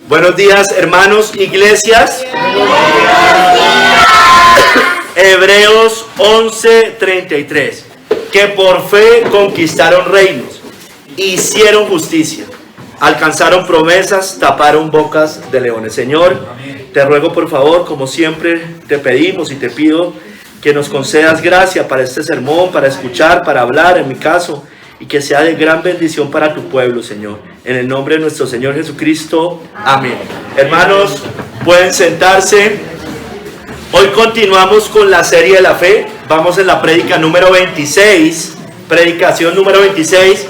Buenos días, hermanos, iglesias. Hebreos 11:33. Que por fe conquistaron reinos, hicieron justicia, alcanzaron promesas, taparon bocas de leones. Señor, te ruego por favor, como siempre te pedimos y te pido, que nos concedas gracia para este sermón, para escuchar, para hablar, en mi caso, y que sea de gran bendición para tu pueblo, Señor. En el nombre de nuestro Señor Jesucristo. Amén. Hermanos, pueden sentarse. Hoy continuamos con la serie de la fe. Vamos en la prédica número 26. Predicación número 26.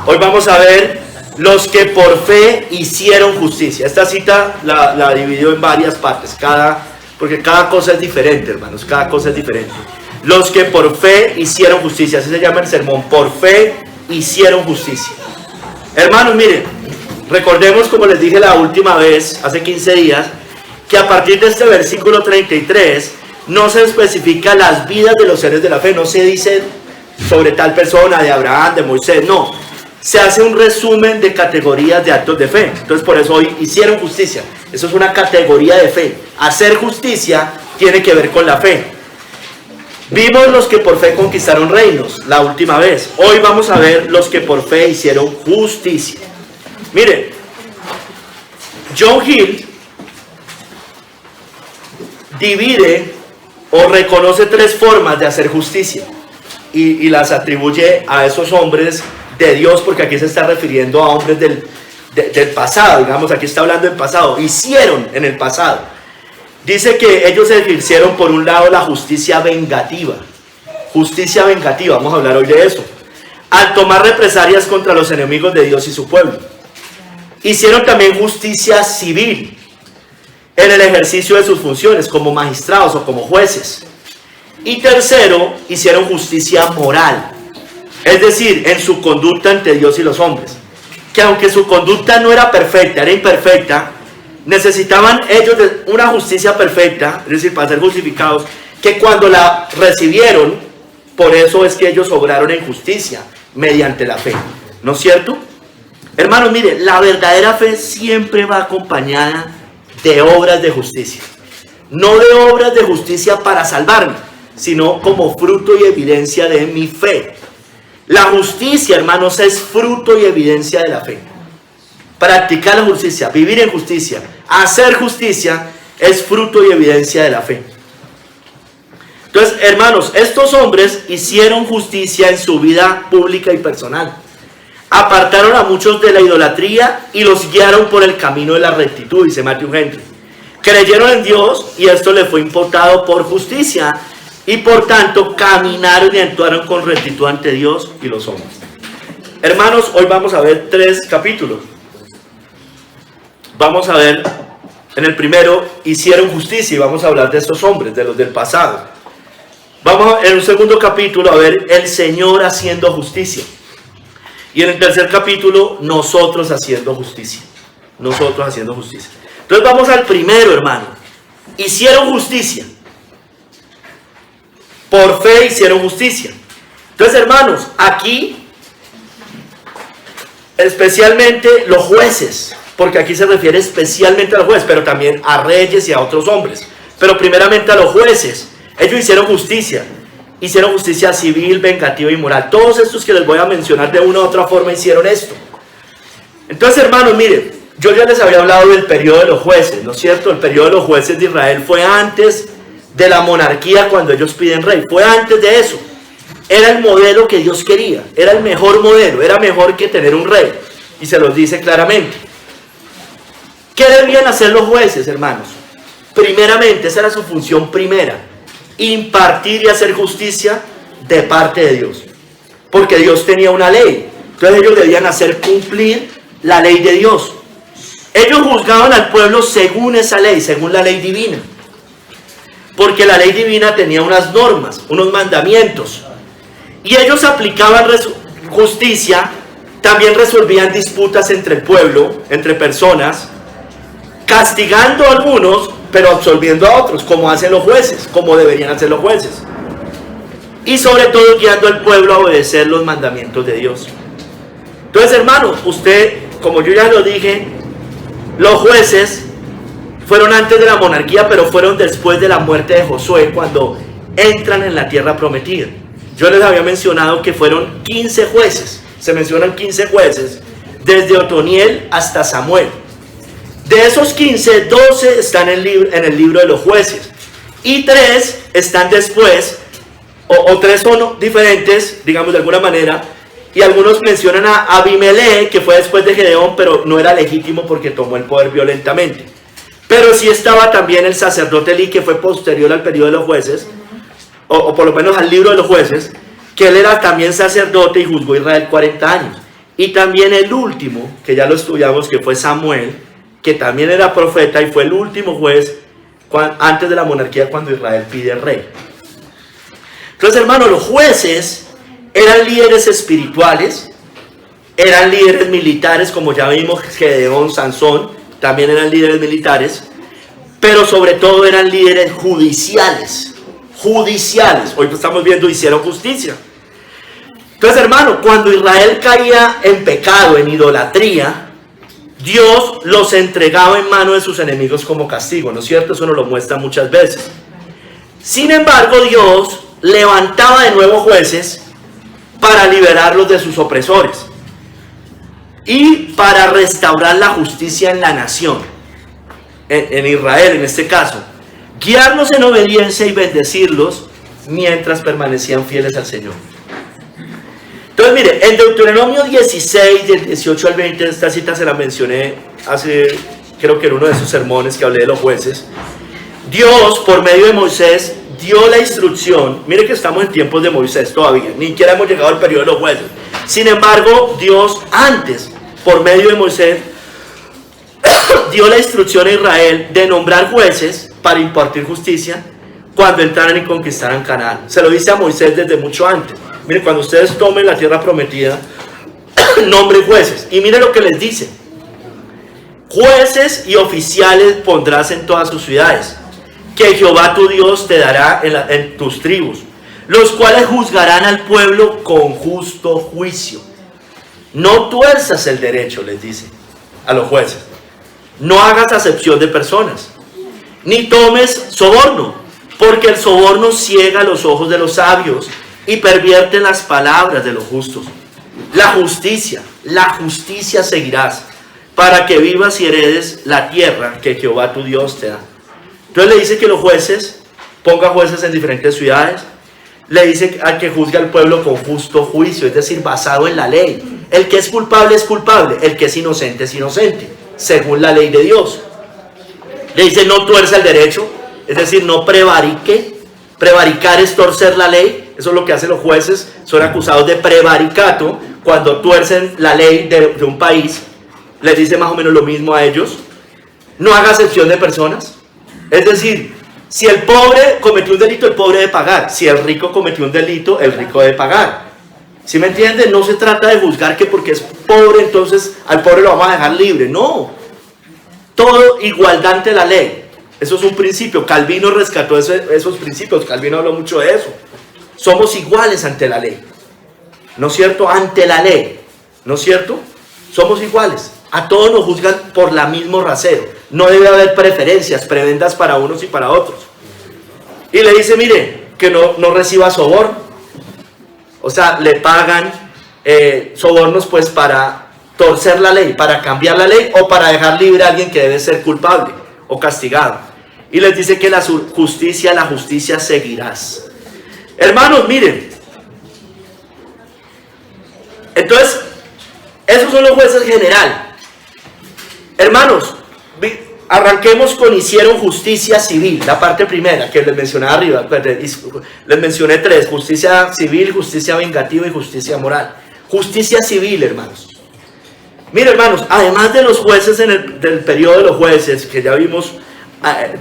Hoy vamos a ver los que por fe hicieron justicia. Esta cita la dividió en varias partes, porque cada cosa es diferente, hermanos. Cada cosa es diferente. Los que por fe hicieron justicia. Así se llama el sermón. Por fe hicieron justicia. Hermanos, miren, recordemos, como les dije la última vez, hace 15 días, que a partir de este versículo 33 no se especifica las vidas de los seres de la fe. No se dice sobre tal persona, de Abraham, de Moisés, no. Se hace un resumen de categorías de actos de fe. Entonces por eso hoy hicieron justicia. Eso es una categoría de fe. Hacer justicia tiene que ver con la fe. Vimos los que por fe conquistaron reinos la última vez. Hoy vamos a ver los que por fe hicieron justicia. Miren, John Hill divide o reconoce tres formas de hacer justicia y las atribuye a esos hombres de Dios, porque aquí se está refiriendo a hombres del pasado, digamos, aquí está hablando del pasado, hicieron en el pasado. Dice que ellos ejercieron por un lado la justicia vengativa, vamos a hablar hoy de eso, al tomar represalias contra los enemigos de Dios y su pueblo. Hicieron también justicia civil, en el ejercicio de sus funciones como magistrados o como jueces. Y tercero, hicieron justicia moral, es decir, en su conducta ante Dios y los hombres, que aunque su conducta no era perfecta, era imperfecta, necesitaban ellos de una justicia perfecta, es decir, para ser justificados, que cuando la recibieron, por eso es que ellos obraron en justicia, mediante la fe, ¿no es cierto? Hermanos, miren, la verdadera fe siempre va acompañada de obras de justicia, no de obras de justicia para salvarme, sino como fruto y evidencia de mi fe. La justicia, hermanos, es fruto y evidencia de la fe. Practicar la justicia, vivir en justicia, hacer justicia es fruto y evidencia de la fe. Entonces, hermanos, estos hombres hicieron justicia en su vida pública y personal. Apartaron a muchos de la idolatría y los guiaron por el camino de la rectitud, dice Matthew Henry. Creyeron en Dios y esto les fue imputado por justicia y por tanto caminaron y actuaron con rectitud ante Dios y los hombres. Hermanos, hoy vamos a ver 3 capítulos. Vamos a ver, en el primero, hicieron justicia y vamos a hablar de estos hombres, de los del pasado. Vamos en un segundo capítulo a ver el Señor haciendo justicia. Y en el tercer capítulo, nosotros haciendo justicia. Nosotros haciendo justicia. Entonces vamos al primero, hermano. Hicieron justicia. Por fe hicieron justicia. Entonces, hermanos, aquí, especialmente los jueces, porque aquí se refiere especialmente a los jueces, pero también a reyes y a otros hombres. Pero primeramente a los jueces. Ellos hicieron justicia civil, vengativa y moral. Todos estos que les voy a mencionar de una u otra forma hicieron esto. Entonces, hermanos, miren, yo ya les había hablado del periodo de los jueces, ¿no es cierto? El periodo de los jueces de Israel fue antes de la monarquía, cuando ellos piden rey. Fue antes de eso. Era el modelo que Dios quería. Era el mejor modelo. Era mejor que tener un rey. Y se los dice claramente. ¿Qué debían hacer los jueces, hermanos? Primeramente, esa era su función primera. Impartir y hacer justicia de parte de Dios. Porque Dios tenía una ley. Entonces ellos debían hacer cumplir la ley de Dios. Ellos juzgaban al pueblo según esa ley, según la ley divina. Porque la ley divina tenía unas normas, unos mandamientos. Y ellos aplicaban justicia, también resolvían disputas entre el pueblo, entre personas, castigando a algunos, pero absolviendo a otros, como hacen los jueces, como deberían hacer los jueces. Y sobre todo guiando al pueblo a obedecer los mandamientos de Dios. Entonces, hermano, usted, como yo ya lo dije, Los jueces fueron antes de la monarquía, pero fueron después de la muerte de Josué, cuando entran en la tierra prometida. Yo les había mencionado que fueron 15 jueces, se mencionan 15 jueces, desde Otoniel hasta Samuel. De esos 15, 12 están en el libro de los jueces, y 3 están después, o 3 son diferentes, digamos de alguna manera, y algunos mencionan a Abimelech, que fue después de Gedeón, pero no era legítimo porque tomó el poder violentamente. Pero sí estaba también el sacerdote Elí, que fue posterior al periodo de los jueces, o por lo menos al libro de los jueces, que él era también sacerdote y juzgó a Israel 40 años. Y también el último, que ya lo estudiamos, que fue Samuel, que también era profeta y fue el último juez antes de la monarquía, cuando Israel pide rey. Entonces, hermanos, los jueces eran líderes espirituales, eran líderes militares, como ya vimos, Gedeón, Sansón, también eran líderes militares, pero sobre todo eran líderes judiciales. Hoy estamos viendo, hicieron justicia. Entonces, hermano, cuando Israel caía en pecado, en idolatría, Dios los entregaba en manos de sus enemigos como castigo, ¿no es cierto? Eso nos lo muestra muchas veces. Sin embargo, Dios levantaba de nuevo jueces para liberarlos de sus opresores y para restaurar la justicia en la nación, en Israel en este caso, guiarlos en obediencia y bendecirlos mientras permanecían fieles al Señor. Entonces, mire, en Deuteronomio 16, del 18 al 20, esta cita se la mencioné hace, creo que en uno de esos sermones que hablé de los jueces. Dios, por medio de Moisés, dio la instrucción. Mire que estamos en tiempos de Moisés todavía, ni siquiera hemos llegado al periodo de los jueces. Sin embargo, Dios antes, por medio de Moisés, dio la instrucción a Israel de nombrar jueces para impartir justicia cuando entraran y conquistaran Canaán. Se lo dice a Moisés desde mucho antes. Mire, cuando ustedes tomen la tierra prometida, nombren jueces. Y mire lo que les dice: jueces y oficiales pondrás en todas sus ciudades, que Jehová tu Dios te dará en tus tribus, los cuales juzgarán al pueblo con justo juicio. No tuerzas el derecho, les dice a los jueces. No hagas acepción de personas, ni tomes soborno, porque el soborno ciega los ojos de los sabios y pervierte las palabras de los justos. La justicia seguirás, para que vivas y heredes la tierra que Jehová tu Dios te da. Entonces le dice que los jueces, ponga jueces en diferentes ciudades, le dice al que juzgue al pueblo con justo juicio, es decir, basado en la ley. El que es culpable, el que es inocente, según la ley de Dios. Le dice: no tuerza el derecho, es decir, no prevarique. Prevaricar es torcer la ley. Eso es lo que hacen los jueces, son acusados de prevaricato cuando tuercen la ley de un país. Les dice más o menos lo mismo a ellos. No haga acepción de personas, es decir, si el pobre cometió un delito, el pobre debe pagar. Si el rico cometió un delito, el rico debe pagar. ¿Sí me entienden? No se trata de juzgar que porque es pobre, entonces al pobre lo vamos a dejar libre. No. Todo igualdad ante la ley. Eso es un principio. Calvino rescató esos principios. Calvino habló mucho de eso. Somos iguales ante la ley. ¿No es cierto? Ante la ley. ¿No es cierto? Somos iguales. A todos nos juzgan por la mismo rasero. No debe haber preferencias, prebendas para unos y para otros. Y le dice: mire, que no reciba soborno. O sea, le pagan sobornos pues para torcer la ley, para cambiar la ley o para dejar libre a alguien que debe ser culpable o castigado. Y les dice que la justicia seguirás. Hermanos, miren. Entonces, esos son los jueces general. Hermanos, arranquemos con hicieron justicia civil, la parte primera que les mencioné arriba. Les mencioné 3: justicia civil, justicia vengativa y justicia moral. Justicia civil, hermanos. Miren, hermanos, además de los jueces del periodo de los jueces, que ya vimos,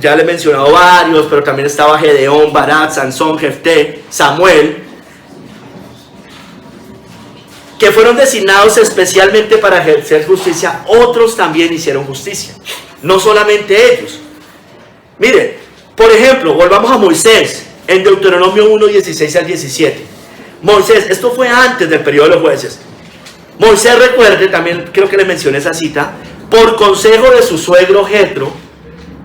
ya les he mencionado varios, pero también estaba Gedeón, Barak, Sansón, Jefté, Samuel, que fueron designados especialmente para ejercer justicia. Otros también hicieron justicia, no solamente ellos. Mire, por ejemplo, volvamos a Moisés, en Deuteronomio 1, 16 al 17. Moisés, esto fue antes del periodo de los jueces. Moisés, recuerde, también creo que le mencioné esa cita. por consejo de su suegro Jetro,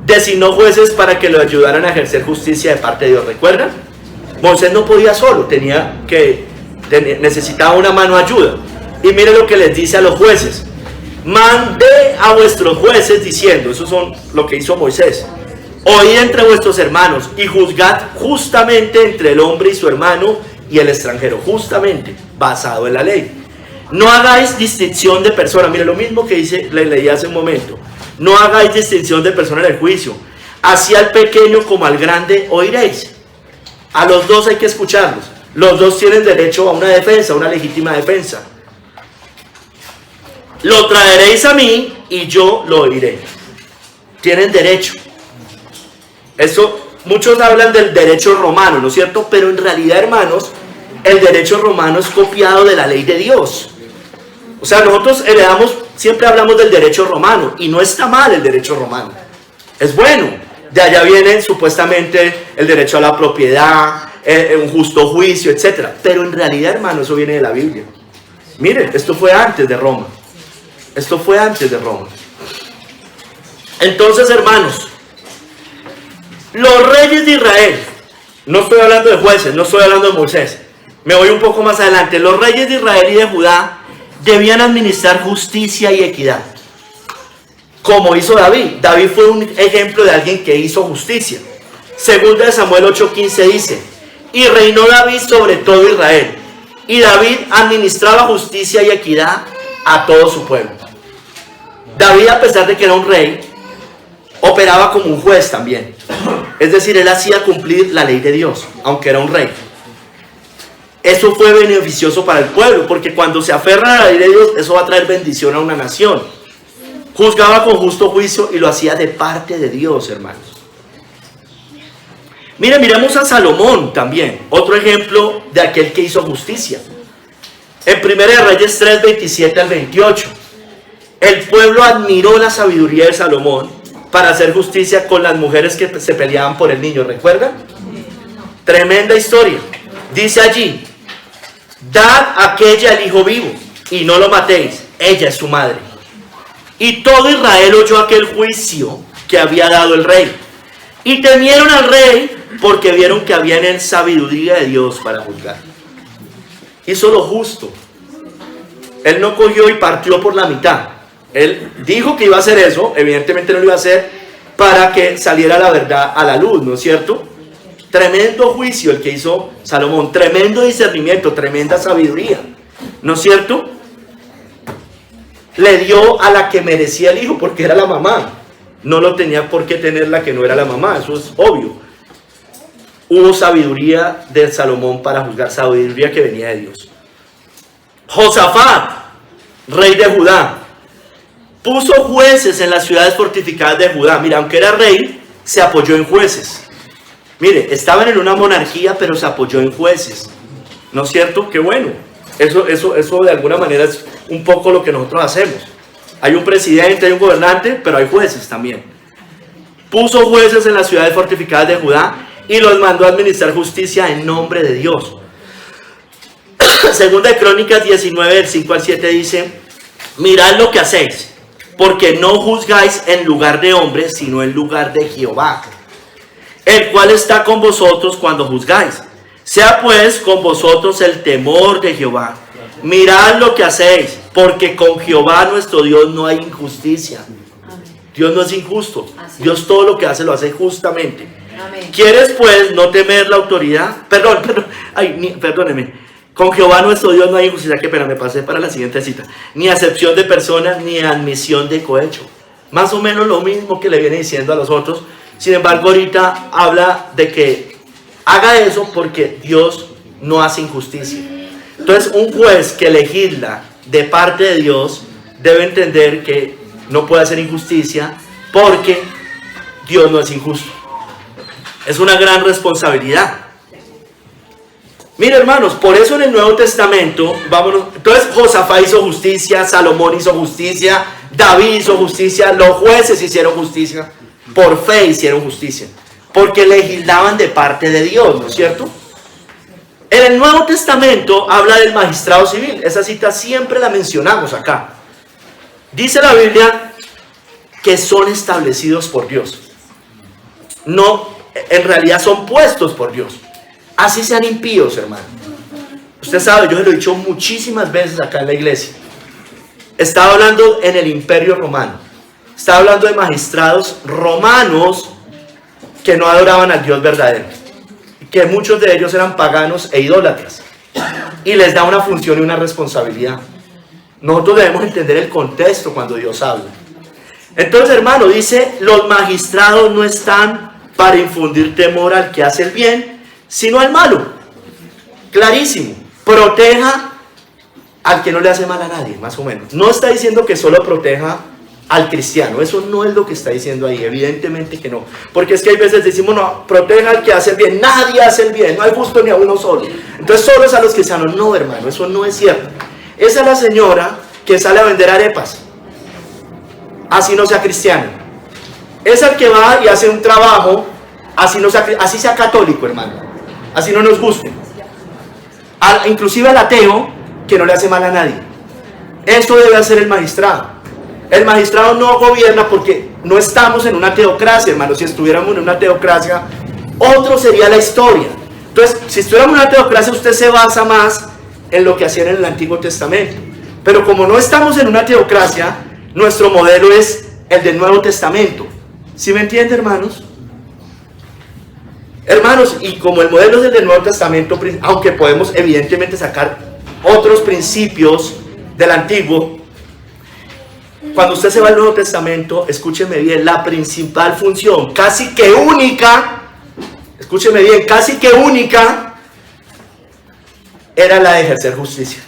designó jueces para que lo ayudaran a ejercer justicia de parte de Dios. ¿Recuerdan? Moisés no podía solo, necesitaba una mano ayuda. Y mire lo que les dice a los jueces: mandé a vuestros jueces diciendo, eso son lo que hizo Moisés, oíd entre vuestros hermanos y juzgad justamente entre el hombre y su hermano y el extranjero, justamente basado en la ley. No hagáis distinción de persona. Mire lo mismo que le leí hace un momento. No hagáis distinción de persona en el juicio. Así al pequeño como al grande oiréis. A los dos hay que escucharlos. Los dos tienen derecho a una defensa, una legítima defensa. Lo traeréis a mí y yo lo oiré. Tienen derecho. Eso, muchos hablan del derecho romano, ¿no es cierto? Pero en realidad, hermanos, el derecho romano es copiado de la ley de Dios. O sea, nosotros siempre hablamos del derecho romano, y no está mal el derecho romano. Es bueno. De allá viene supuestamente el derecho a la propiedad, un justo juicio, etc. Pero en realidad, hermano, eso viene de la Biblia. Miren, esto fue antes de Roma. Esto fue antes de Roma. Entonces, hermanos, los reyes de Israel, no estoy hablando de jueces, no estoy hablando de Moisés, me voy un poco más adelante. Los reyes de Israel y de Judá debían administrar justicia y equidad, como hizo David. David fue un ejemplo de alguien que hizo justicia. Segunda de Samuel 8:15 dice: y reinó David sobre todo Israel, y David administraba justicia y equidad a todo su pueblo. David, a pesar de que era un rey, operaba como un juez también. Es decir, él hacía cumplir la ley de Dios, aunque era un rey. Eso fue beneficioso para el pueblo, porque cuando se aferra a la ley de Dios, eso va a traer bendición a una nación. Juzgaba con justo juicio y lo hacía de parte de Dios, hermanos. Miremos a Salomón también, otro ejemplo de aquel que hizo justicia. En 1 Reyes 3, 27 al 28, el pueblo admiró la sabiduría de Salomón para hacer justicia con las mujeres que se peleaban por el niño. ¿Recuerdan? Tremenda historia. Dice allí: dad a aquella el hijo vivo y no lo matéis, ella es su madre. Y todo Israel oyó aquel juicio que había dado el rey, y temieron al rey porque vieron que había en él sabiduría de Dios para juzgar. Hizo lo justo. Él no cogió y partió por la mitad. Él dijo que iba a hacer eso, evidentemente no lo iba a hacer para que saliera la verdad a la luz, ¿no es cierto? Tremendo juicio el que hizo Salomón, tremendo discernimiento, tremenda sabiduría, ¿no es cierto? Le dio a la que merecía el hijo, porque era la mamá. No lo tenía por qué tener la que no era la mamá, eso es obvio. Hubo sabiduría de Salomón para juzgar, sabiduría que venía de Dios. Josafat, rey de Judá, puso jueces en las ciudades fortificadas de Judá. Mira, aunque era rey, se apoyó en jueces. Mire, estaban en una monarquía, pero se apoyó en jueces. ¿No es cierto? Qué bueno. Eso de alguna manera es un poco lo que nosotros hacemos. Hay un presidente, hay un gobernante, pero hay jueces también. Puso jueces en las ciudades fortificadas de Judá y los mandó a administrar justicia en nombre de Dios. Segunda de Crónicas 19, del 5 al 7 dice: mirad lo que hacéis, porque no juzgáis en lugar de hombres, sino en lugar de Jehová, el cual está con vosotros cuando juzgáis. Sea pues con vosotros el temor de Jehová. Mirad lo que hacéis, porque con Jehová nuestro Dios no hay injusticia. Dios no es injusto. Dios todo lo que hace lo hace justamente. ¿Quieres pues no temer la autoridad? Perdóneme. Con Jehová nuestro Dios no hay injusticia. Qué pena, me pasé para la siguiente cita. Ni acepción de personas, ni admisión de cohecho. Más o menos lo mismo que le viene diciendo a los otros. Sin embargo, ahorita habla de que haga eso porque Dios no hace injusticia. Entonces, un juez que legisla de parte de Dios debe entender que no puede hacer injusticia porque Dios no es injusto. Es una gran responsabilidad. Mira, hermanos, por eso en el Nuevo Testamento, entonces Josafat hizo justicia, Salomón hizo justicia, David hizo justicia, los jueces hicieron justicia, por fe hicieron justicia, porque legislaban de parte de Dios, ¿no es cierto? En el Nuevo Testamento habla del magistrado civil. Esa cita siempre la mencionamos acá. Dice la Biblia que son establecidos por Dios. No, en realidad son puestos por Dios. Así sean impíos, hermano. Usted sabe, yo se lo he dicho muchísimas veces acá en la iglesia. Estaba hablando en el Imperio Romano. Estaba hablando de magistrados romanos que no adoraban al Dios verdadero. Que muchos de ellos eran paganos e idólatras. Y les da una función y una responsabilidad. Nosotros debemos entender el contexto cuando Dios habla. Entonces, hermano, dice, los magistrados no están para infundir temor al que hace el bien, sino al malo. Clarísimo. Proteja al que no le hace mal a nadie, más o menos. No está diciendo que solo proteja al cristiano. Eso no es lo que está diciendo ahí. Evidentemente que no. Porque es que hay veces decimos, no, proteja al que hace el bien. Nadie hace el bien. No hay justo ni a uno solo. Entonces solo es a los cristianos. No, hermano, eso no es cierto. Esa es la señora que sale a vender arepas. Así no sea cristiano. Es el que va y hace un trabajo, así sea católico, hermano. Así no nos guste. Inclusive al ateo, que no le hace mal a nadie. Eso debe hacer el magistrado. El magistrado no gobierna porque no estamos en una teocracia, hermano. Si estuviéramos en una teocracia, otro sería la historia. Entonces, si estuviéramos en una teocracia, usted se basa más en lo que hacían en el Antiguo Testamento. Pero como no estamos en una teocracia, nuestro modelo es el del Nuevo Testamento. ¿Sí me entiende, hermanos? Hermanos, y como el modelo es el del Nuevo Testamento, aunque podemos evidentemente sacar otros principios del Antiguo, cuando usted se va al Nuevo Testamento, escúcheme bien, la principal función, casi que única, escúcheme bien, casi que única, era la de ejercer justicia.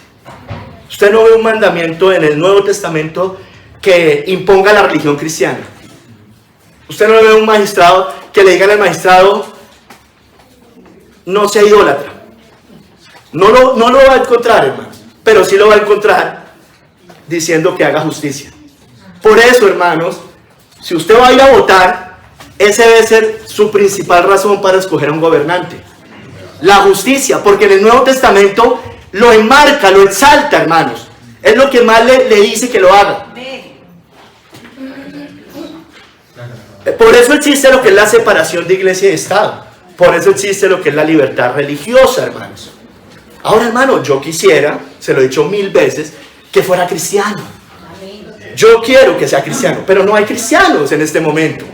Usted no ve un mandamiento en el Nuevo Testamento que imponga la religión cristiana. Usted no ve un magistrado que le diga al magistrado, no sea idólatra. No lo va a encontrar, hermanos, pero sí lo va a encontrar diciendo que haga justicia. Por eso, hermanos, si usted va a ir a votar, esa debe ser su principal razón para escoger a un gobernante. La justicia, porque en el Nuevo Testamento lo enmarca, lo exalta, hermanos. Es lo que más le dice que lo haga. Por eso existe lo que es la separación de iglesia y Estado. Por eso existe lo que es la libertad religiosa, hermanos. Ahora, hermano, yo quisiera, se lo he dicho 1000 veces, que fuera cristiano. Yo quiero que sea cristiano, pero no hay cristianos en este momento.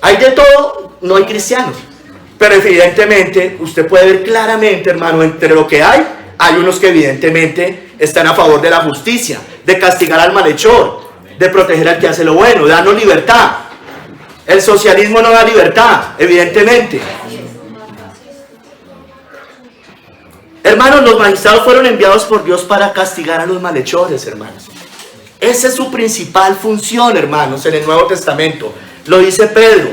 Hay de todo, no hay cristianos. Pero evidentemente, usted puede ver claramente, hermano, entre lo que hay unos que evidentemente están a favor de la justicia, de castigar al malhechor, de proteger al que hace lo bueno, de darnos libertad. El socialismo no da libertad, evidentemente. Hermanos, los magistrados fueron enviados por Dios para castigar a los malhechores, hermanos. Esa es su principal función, hermanos, en el Nuevo Testamento. Lo dice Pedro.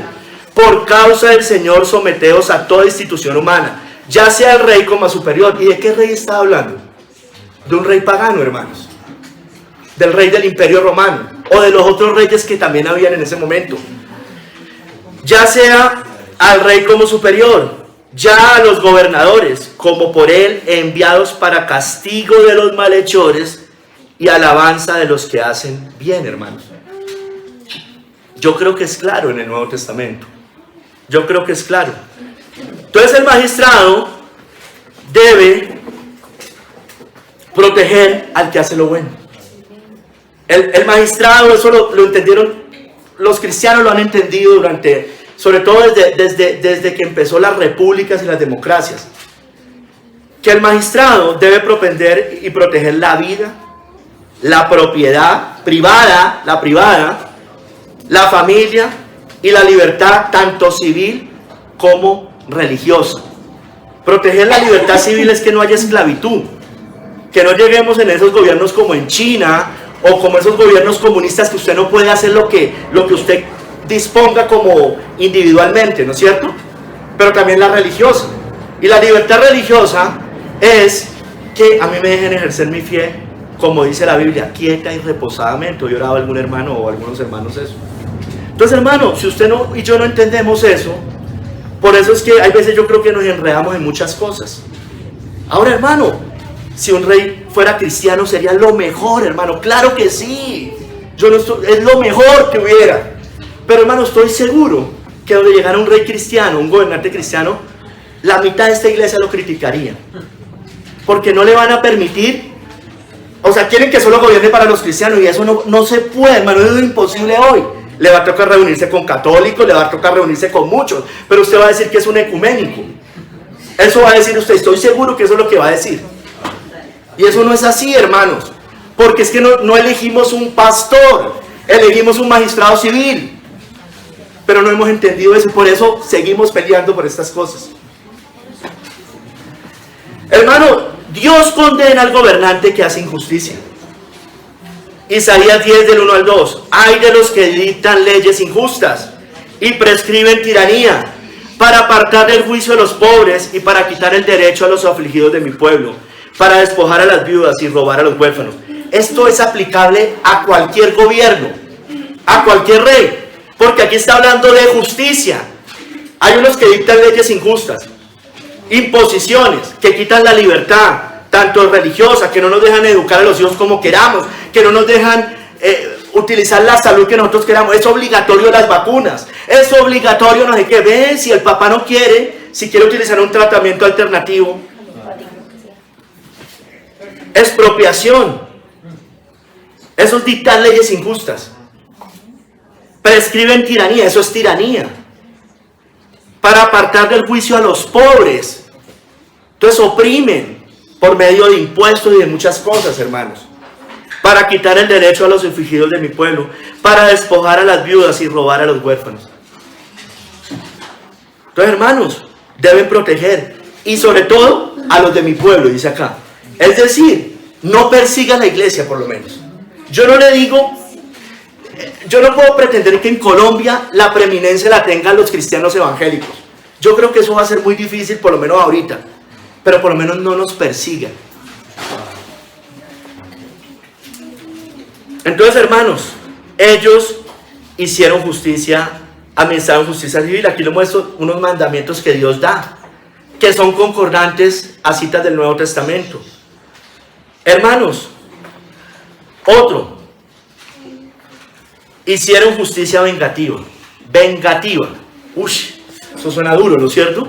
Por causa del Señor, someteos a toda institución humana, ya sea el rey como a superior. ¿Y de qué rey está hablando? De un rey pagano, hermanos. Del rey del Imperio Romano. O de los otros reyes que también habían en ese momento. Ya sea al rey como superior, ya a los gobernadores, como por él enviados para castigo de los malhechores y alabanza de los que hacen bien, hermanos. Yo creo que es claro en el Nuevo Testamento. Yo creo que es claro. Entonces el magistrado debe proteger al que hace lo bueno. El magistrado, eso lo entendieron, los cristianos lo han entendido sobre todo desde que empezó las repúblicas y las democracias. Que el magistrado debe propender y proteger la vida, la propiedad privada, la familia y la libertad tanto civil como religiosa. Proteger la libertad civil es que no haya esclavitud, que no lleguemos en esos gobiernos como en China o como esos gobiernos comunistas que usted no puede hacer lo que usted disponga como individualmente, ¿no es cierto? Pero también la religiosa. Y la libertad religiosa es que a mí me dejen ejercer mi fe, como dice la Biblia, quieta y reposadamente. Hoy oraba algún hermano o algunos hermanos eso. Entonces, hermano, si usted y yo no entendemos eso, por eso es que hay veces yo creo que nos enredamos en muchas cosas. Ahora, hermano, si un rey fuera cristiano sería lo mejor, hermano. Claro que sí. Yo no estoy, es lo mejor que hubiera. Pero hermano, estoy seguro que donde llegara un rey cristiano, un gobernante cristiano, la mitad de esta iglesia lo criticaría. Porque no le van a permitir, o sea, quieren que solo gobierne para los cristianos y eso no se puede, hermano, eso es imposible hoy. Le va a tocar reunirse con católicos, le va a tocar reunirse con muchos, pero usted va a decir que es un ecuménico. Eso va a decir usted, estoy seguro que eso es lo que va a decir. Y eso no es así, hermanos, porque es que no elegimos un pastor, elegimos un magistrado civil. Pero no hemos entendido eso y por eso seguimos peleando por estas cosas. Hermano, Dios condena al gobernante que hace injusticia. Isaías 10 del 1 al 2. Hay de los que dictan leyes injustas y prescriben tiranía para apartar del juicio a los pobres y para quitar el derecho a los afligidos de mi pueblo, para despojar a las viudas y robar a los huérfanos. Esto es aplicable a cualquier gobierno, a cualquier rey. Porque aquí está hablando de justicia. Hay unos que dictan leyes injustas, imposiciones que quitan la libertad, tanto religiosa, que no nos dejan educar a los hijos como queramos, que no nos dejan utilizar la salud que nosotros queramos. Es obligatorio las vacunas, es obligatorio no sé qué. Ven, si el papá no quiere, si quiere utilizar un tratamiento alternativo. Expropiación. Eso es dictar leyes injustas. Prescriben tiranía, eso es tiranía. Para apartar del juicio a los pobres. Entonces oprimen por medio de impuestos y de muchas cosas, hermanos. Para quitar el derecho a los afligidos de mi pueblo. Para despojar a las viudas y robar a los huérfanos. Entonces, hermanos, deben proteger. Y sobre todo a los de mi pueblo, dice acá. Es decir, no persigan la iglesia por lo menos. Yo no le digo... Yo no puedo pretender que en Colombia la preeminencia la tengan los cristianos evangélicos. Yo creo que eso va a ser muy difícil, por lo menos ahorita. Pero por lo menos no nos persigan. Entonces, hermanos, ellos hicieron justicia, administraron justicia civil. Aquí les muestro unos mandamientos que Dios da, que son concordantes a citas del Nuevo Testamento. Hermanos, otro. Hicieron justicia vengativa. Vengativa. Uy, eso suena duro, ¿no es cierto?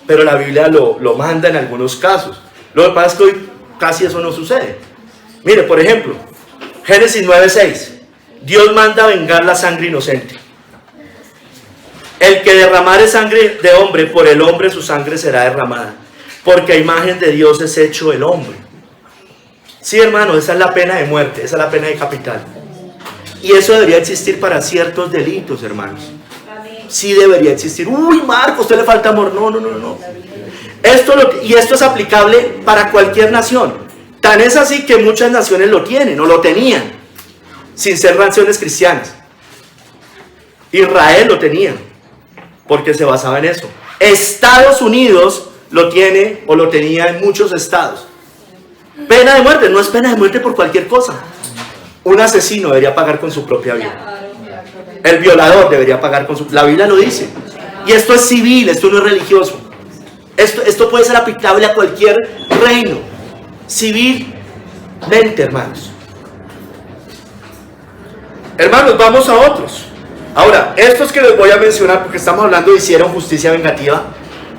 Pero la Biblia lo manda en algunos casos. Lo que pasa es que hoy casi eso no sucede. Mire, por ejemplo, Génesis 9:6. Dios manda vengar la sangre inocente. El que derramare sangre de hombre, por el hombre su sangre será derramada. Porque a imagen de Dios es hecho el hombre. Sí, hermano, esa es la pena de muerte, esa es la pena de capital. Y eso debería existir para ciertos delitos, hermanos. Sí debería existir. Uy, Marco, a usted le falta amor. No. Esto es aplicable para cualquier nación. Tan es así que muchas naciones lo tienen o lo tenían, sin ser naciones cristianas. Israel lo tenía, porque se basaba en eso. Estados Unidos lo tiene o lo tenía en muchos estados. Pena de muerte, no es pena de muerte por cualquier cosa. Un asesino debería pagar con su propia vida. El violador debería pagar con su... La Biblia lo dice. Y esto es civil, esto no es religioso. Esto puede ser aplicable a cualquier reino. Civilmente, hermanos. Hermanos, vamos a otros. Ahora, estos que les voy a mencionar, porque estamos hablando de hicieron justicia vengativa,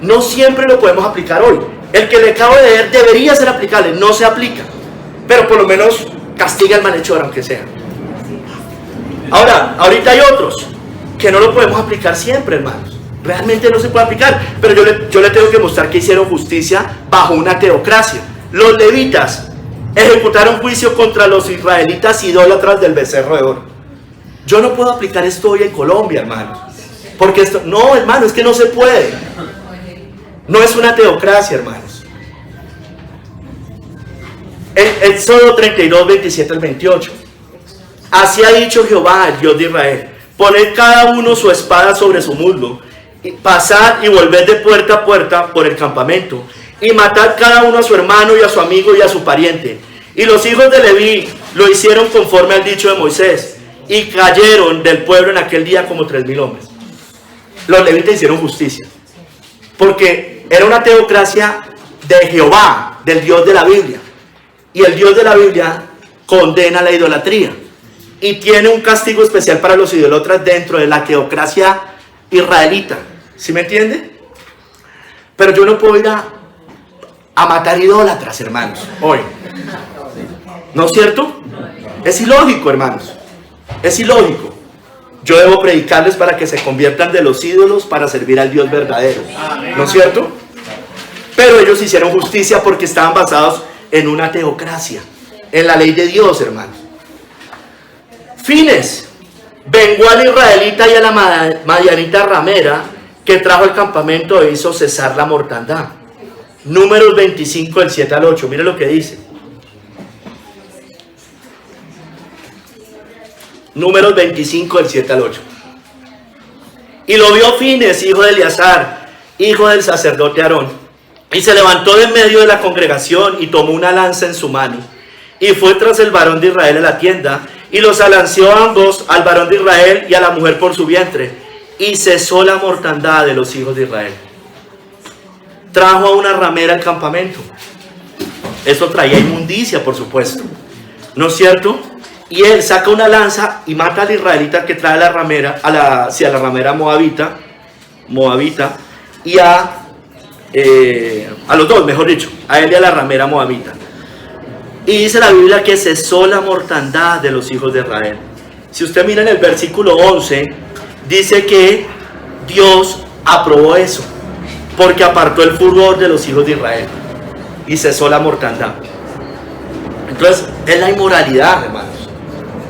no siempre lo podemos aplicar hoy. El que le acabo de leer debería ser aplicable, no se aplica. Pero por lo menos castiga al malhechor, aunque sea. Ahora, ahorita hay otros que no lo podemos aplicar siempre, hermanos. Realmente no se puede aplicar. Pero yo le tengo que mostrar que hicieron justicia bajo una teocracia. Los levitas ejecutaron juicio contra los israelitas idólatras del becerro de oro. Yo no puedo aplicar esto hoy en Colombia, hermanos. Porque esto, no, hermano, es que no se puede. No es una teocracia, hermanos. En Éxodo 32, 27 al 28. Así ha dicho Jehová, el Dios de Israel: poned cada uno su espada sobre su muslo, y pasad y volved de puerta a puerta por el campamento, y matad cada uno a su hermano y a su amigo y a su pariente. Y los hijos de Leví lo hicieron conforme al dicho de Moisés, y cayeron del pueblo en aquel día como 3,000 hombres. Los levitas hicieron justicia, porque era una teocracia de Jehová, del Dios de la Biblia. Y el Dios de la Biblia condena la idolatría. y tiene un castigo especial para los idólatras dentro de la teocracia israelita. ¿Sí me entiende? Pero yo no puedo ir a matar idólatras, hermanos, hoy. ¿No es cierto? Es ilógico, hermanos. Es ilógico. Yo debo predicarles para que se conviertan de los ídolos para servir al Dios verdadero. ¿No es cierto? Pero ellos hicieron justicia porque estaban basados en una teocracia, en la ley de Dios, hermanos. Fines. Vengó al israelita y a la madianita ramera que trajo el campamento e hizo cesar la mortandad. Números 25, del 7 al 8. Mire lo que dice. Números 25, del 7 al 8. Y lo vio Fines, hijo de Eleazar, hijo del sacerdote Aarón, y se levantó de en medio de la congregación y tomó una lanza en su mano, y fue tras el varón de Israel a la tienda, y los alanceó a ambos, al varón de Israel y a la mujer por su vientre, y cesó la mortandad de los hijos de Israel. Trajo a una ramera al campamento. Eso traía inmundicia, por supuesto, ¿no es cierto? Y él saca una lanza y mata al israelita que trae la ramera, a la ramera moabita, y a los dos, mejor dicho, a él y a la ramera moabita. Y dice la Biblia que cesó la mortandad de los hijos de Israel. Si usted mira en el versículo 11, dice que Dios aprobó eso, porque apartó el furor de los hijos de Israel y cesó la mortandad. Entonces, es la inmoralidad, hermanos.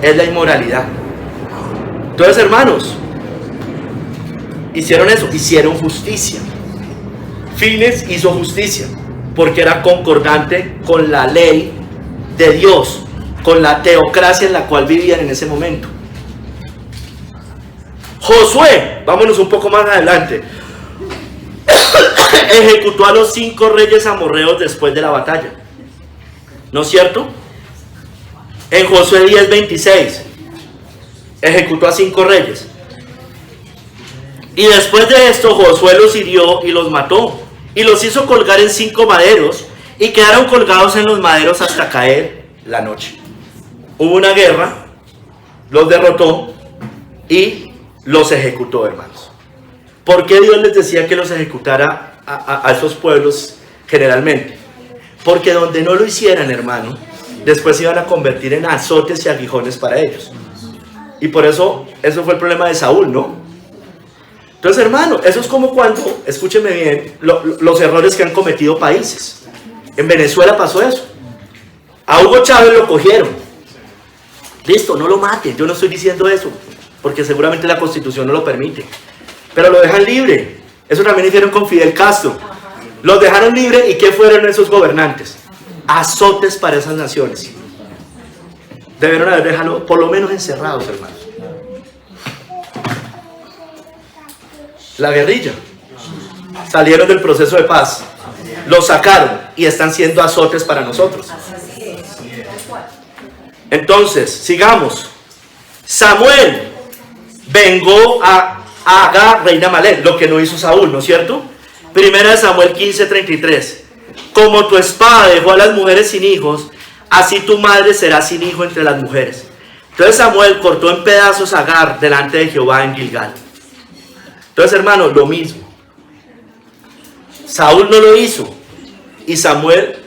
Es la inmoralidad. Entonces, hermanos, hicieron eso, hicieron justicia. Fines hizo justicia, porque era concordante con la ley de Dios, con la teocracia en la cual vivían en ese momento. Josué, vámonos un poco más adelante, ejecutó a los 5 reyes amorreos después de la batalla, ¿no es cierto? En Josué 10:26 ejecutó a 5 reyes. Y después de esto Josué los hirió y los mató, y los hizo colgar en 5 maderos, y quedaron colgados en los maderos hasta caer la noche. Hubo una guerra, los derrotó y los ejecutó, hermanos. ¿Por qué Dios les decía que los ejecutara a esos pueblos generalmente? Porque donde no lo hicieran, hermano, después se iban a convertir en azotes y aguijones para ellos. Y por eso fue el problema de Saúl, ¿no? Entonces, hermano, eso es como cuando, escúcheme bien, los errores que han cometido países. En Venezuela pasó eso. A Hugo Chávez lo cogieron. Listo, no lo maten. Yo no estoy diciendo eso, porque seguramente la Constitución no lo permite. Pero lo dejan libre. Eso también hicieron con Fidel Castro. Los dejaron libre, ¿y qué fueron esos gobernantes? Azotes para esas naciones. Debieron haber dejado por lo menos encerrados, hermanos. La guerrilla. Salieron del proceso de paz. Los sacaron y están siendo azotes para nosotros. Entonces, sigamos. Samuel vengó a Agar, reina Amalek, lo que no hizo Saúl, ¿no es cierto? Primera de Samuel 15:33. Como tu espada dejó a las mujeres sin hijos, así tu madre será sin hijo entre las mujeres. Entonces Samuel cortó en pedazos a Agar delante de Jehová en Gilgal. Entonces, hermanos, lo mismo. Saúl no lo hizo y Samuel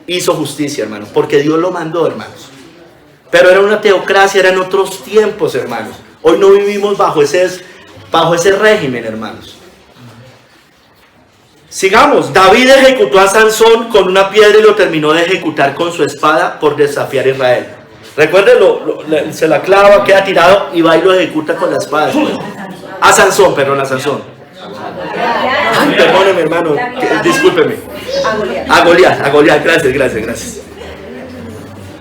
hizo justicia, hermanos, porque Dios lo mandó, hermanos. Pero era una teocracia, eran otros tiempos, hermanos. Hoy no vivimos bajo ese régimen, hermanos. Sigamos. David ejecutó a Sansón con una piedra y lo terminó de ejecutar con su espada por desafiar a Israel. Recuerden, se la clava, queda tirado y va y lo ejecuta con la espada. A Sansón. Ay, perdóneme, hermano, discúlpeme. A Goliat, gracias.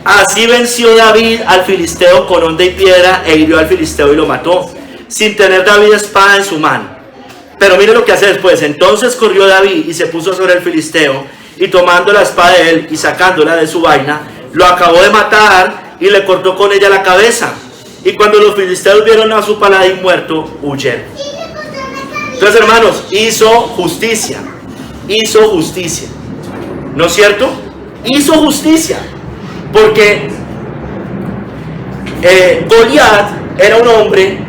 Así venció David al filisteo con honda y piedra e hirió al filisteo y lo mató, sin tener David espada en su mano. Pero mire lo que hace después. Entonces corrió David y se puso sobre el filisteo, y tomando la espada de él y sacándola de su vaina, lo acabó de matar y le cortó con ella la cabeza. Y cuando los filisteos vieron a su paladín muerto, huyeron. Entonces, hermanos, hizo justicia, ¿no es cierto? Hizo justicia, porque Goliat era un hombre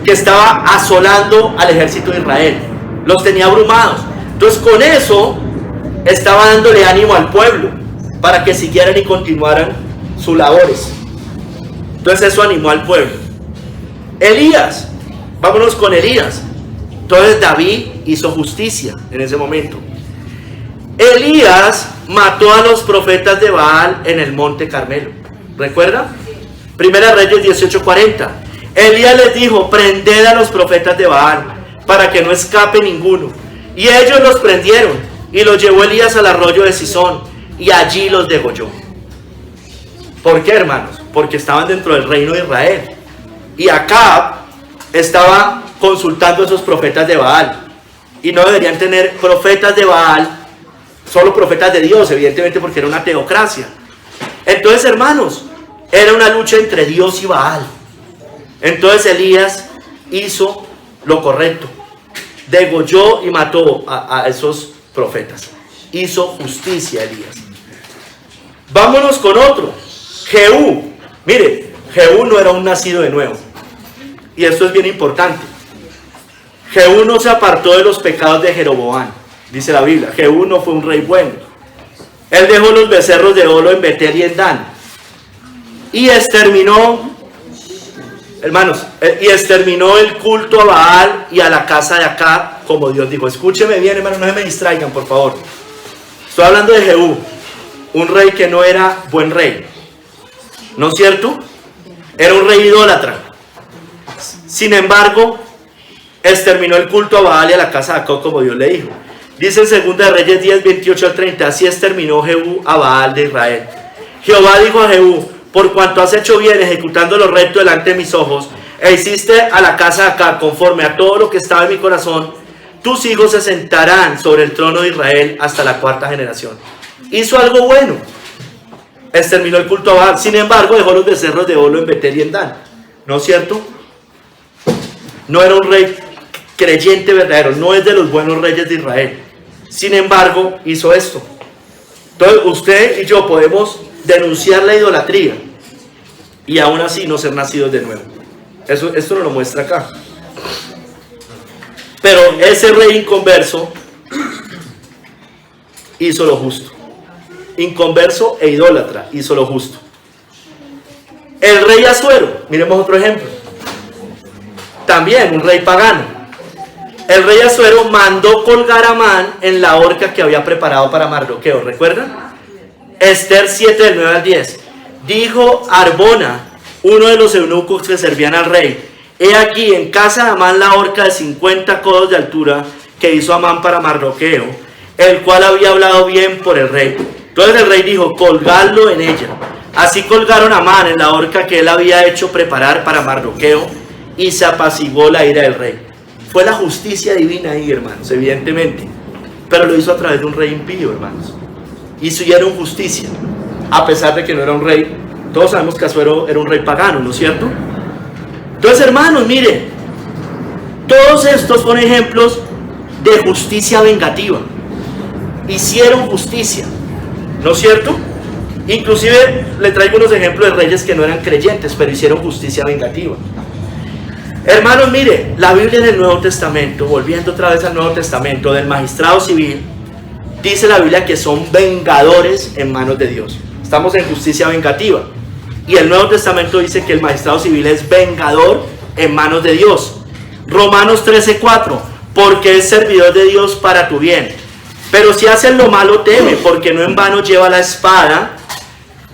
que estaba asolando al ejército de Israel, los tenía abrumados. Entonces con eso estaba dándole ánimo al pueblo para que siguieran y continuaran sus labores. Entonces eso animó al pueblo. Elías, vámonos con Elías. Entonces David hizo justicia en ese momento. Elías mató a los profetas de Baal en el monte Carmelo. ¿Recuerdan? Primera Reyes 18:40. Elías les dijo: prended a los profetas de Baal para que no escape ninguno. Y ellos los prendieron y los llevó Elías al arroyo de Sison y allí los degolló. ¿Por qué, hermanos? Porque estaban dentro del reino de Israel y Acab estaba consultando a esos profetas de Baal, y no deberían tener profetas de Baal, solo profetas de Dios, evidentemente, porque era una teocracia. Entonces, hermanos, era una lucha entre Dios y Baal. Entonces Elías hizo lo correcto, degolló y mató a esos profetas, hizo justicia Elías. Vámonos con otro, Jehú. Mire, Jehú no era un nacido de nuevo, y esto es bien importante. Jehú no se apartó de los pecados de Jeroboam, dice la Biblia. Jehú no fue un rey bueno. Él dejó los becerros de oro en Betel y en Dan, y exterminó, hermanos, y exterminó el culto a Baal y a la casa de Acab, como Dios dijo. Escúcheme bien, hermanos, no se me distraigan, por favor. Estoy hablando de Jehú, un rey que no era buen rey, ¿no es cierto? Era un rey idólatra. Sin embargo, exterminó el culto a Baal y a la casa de Acab, como Dios le dijo. Dice en 2 Reyes 10, 28 al 30, así exterminó Jehú a Baal de Israel. Jehová dijo a Jehú: por cuanto has hecho bien ejecutando lo recto delante de mis ojos, e hiciste a la casa de Acab conforme a todo lo que estaba en mi corazón, tus hijos se sentarán sobre el trono de Israel hasta la 4ª generación. Hizo algo bueno, exterminó el culto a Baal. Sin embargo, dejó los becerros de oro en Betel y en Dan, ¿no es cierto? No era un rey creyente verdadero, no es de los buenos reyes de Israel. Sin embargo, hizo esto. Entonces usted y yo podemos denunciar la idolatría y aún así no ser nacidos de nuevo. Esto nos lo muestra acá. Pero ese rey inconverso hizo lo justo. Inconverso e idólatra hizo lo justo. El rey Asuero, miremos otro ejemplo. También un rey pagano. El rey Asuero mandó colgar a Amán en la horca que había preparado para Mardoqueo. ¿Recuerdan? Esther 7, del 9 al 10. Dijo Arbona, uno de los eunucos que servían al rey: he aquí en casa de Amán la horca de 50 codos de altura que hizo Amán para Mardoqueo, el cual había hablado bien por el rey. Entonces el rey dijo: colgadlo en ella. Así colgaron a Amán en la horca que él había hecho preparar para Mardoqueo, y se apaciguó la ira del rey. Fue la justicia divina ahí, hermanos, evidentemente, pero lo hizo a través de un rey impío, hermanos. Hicieron justicia, a pesar de que no era un rey. Todos sabemos que Asuero era un rey pagano, ¿no es cierto? Entonces, hermanos, miren, todos estos son ejemplos de justicia vengativa. Hicieron justicia, ¿no es cierto? Inclusive le traigo unos ejemplos de reyes que no eran creyentes, pero hicieron justicia vengativa. Hermanos, mire, la Biblia en el Nuevo Testamento, volviendo otra vez al Nuevo Testamento, del magistrado civil, dice la Biblia que son vengadores en manos de Dios. Estamos en justicia vengativa. Y el Nuevo Testamento dice que el magistrado civil es vengador en manos de Dios. Romanos 13:4, porque es servidor de Dios para tu bien. Pero si haces lo malo, teme, porque no en vano lleva la espada,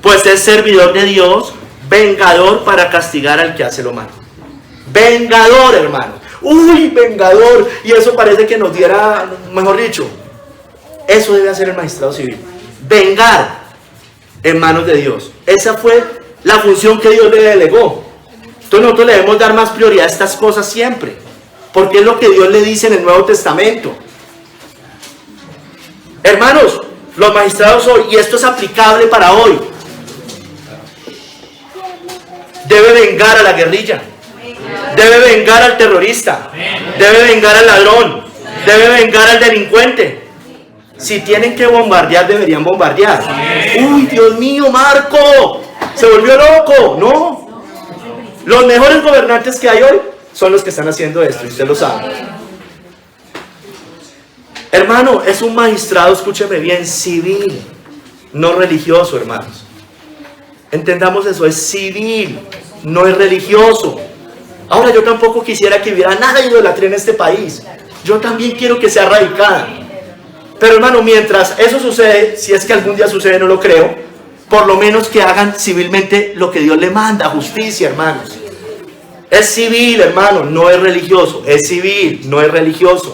pues es servidor de Dios, vengador para castigar al que hace lo malo. Vengador, hermano. Uy, vengador. Y eso parece que nos diera, mejor dicho, eso debe hacer el magistrado civil. Vengar en manos de Dios. Esa fue la función que Dios le delegó. Entonces nosotros le debemos dar más prioridad a estas cosas siempre, porque es lo que Dios le dice en el Nuevo Testamento. Hermanos, los magistrados hoy, y esto es aplicable para hoy, debe vengar a la guerrilla, debe vengar al terrorista, debe vengar al ladrón, debe vengar al delincuente. Si tienen que bombardear, deberían bombardear. Uy, Dios mío, Marco, se volvió loco. No, Los mejores gobernantes que hay hoy son los que están haciendo esto, y usted lo sabe. Hermano, es un magistrado, escúcheme bien, civil, no religioso, hermanos. Entendamos eso, es civil, no es religioso. Ahora, yo tampoco quisiera que hubiera nada de idolatría en este país. Yo también quiero que sea erradicada. Pero hermano, mientras eso sucede, si es que algún día sucede, no lo creo, por lo menos que hagan civilmente lo que Dios le manda, justicia, hermanos. Es civil, hermano, no es religioso. Es civil, no es religioso.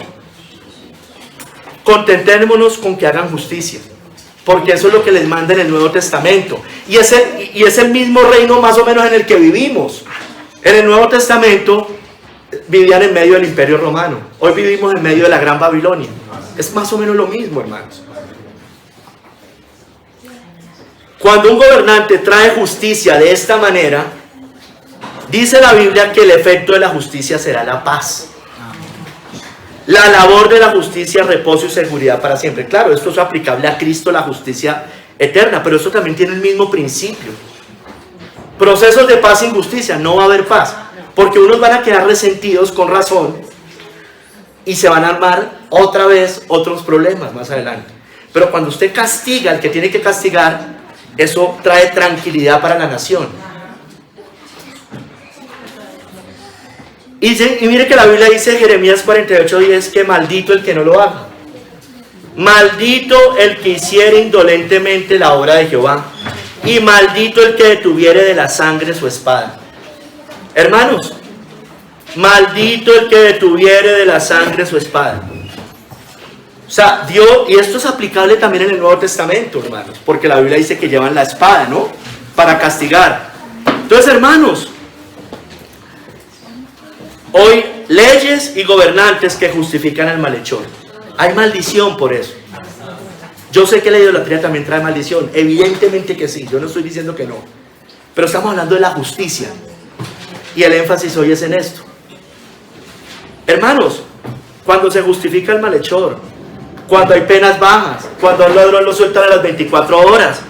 Contentémonos con que hagan justicia, porque eso es lo que les manda en el Nuevo Testamento. Y es el mismo reino más o menos en el que vivimos. En el Nuevo Testamento vivían en medio del Imperio Romano. Hoy vivimos en medio de la Gran Babilonia. Es más o menos lo mismo, hermanos. Cuando un gobernante trae justicia de esta manera, dice la Biblia que el efecto de la justicia será la paz. La labor de la justicia, reposo y seguridad para siempre. Claro, esto es aplicable a Cristo, la justicia eterna, pero esto también tiene el mismo principio. Procesos de paz sin justicia, no va a haber paz, porque unos van a quedar resentidos con razón y se van a armar otra vez otros problemas más adelante. Pero cuando usted castiga al que tiene que castigar, eso trae tranquilidad para la nación. Y mire que la Biblia dice en Jeremías 48:10 que maldito el que no lo haga. Maldito el que hiciere indolentemente la obra de Jehová. Y maldito el que detuviere de la sangre su espada. Hermanos, maldito el que detuviere de la sangre su espada. O sea, Dios, y esto es aplicable también en el Nuevo Testamento, hermanos, porque la Biblia dice que llevan la espada, ¿no? Para castigar. Entonces, hermanos, hoy leyes y gobernantes que justifican al malhechor. Hay maldición por eso. Yo sé que la idolatría también trae maldición, evidentemente que sí, yo no estoy diciendo que no. Pero estamos hablando de la justicia. Y el énfasis hoy es en esto. Hermanos, cuando se justifica el malhechor, cuando hay penas bajas, cuando al ladrón lo sueltan a las 24 horas,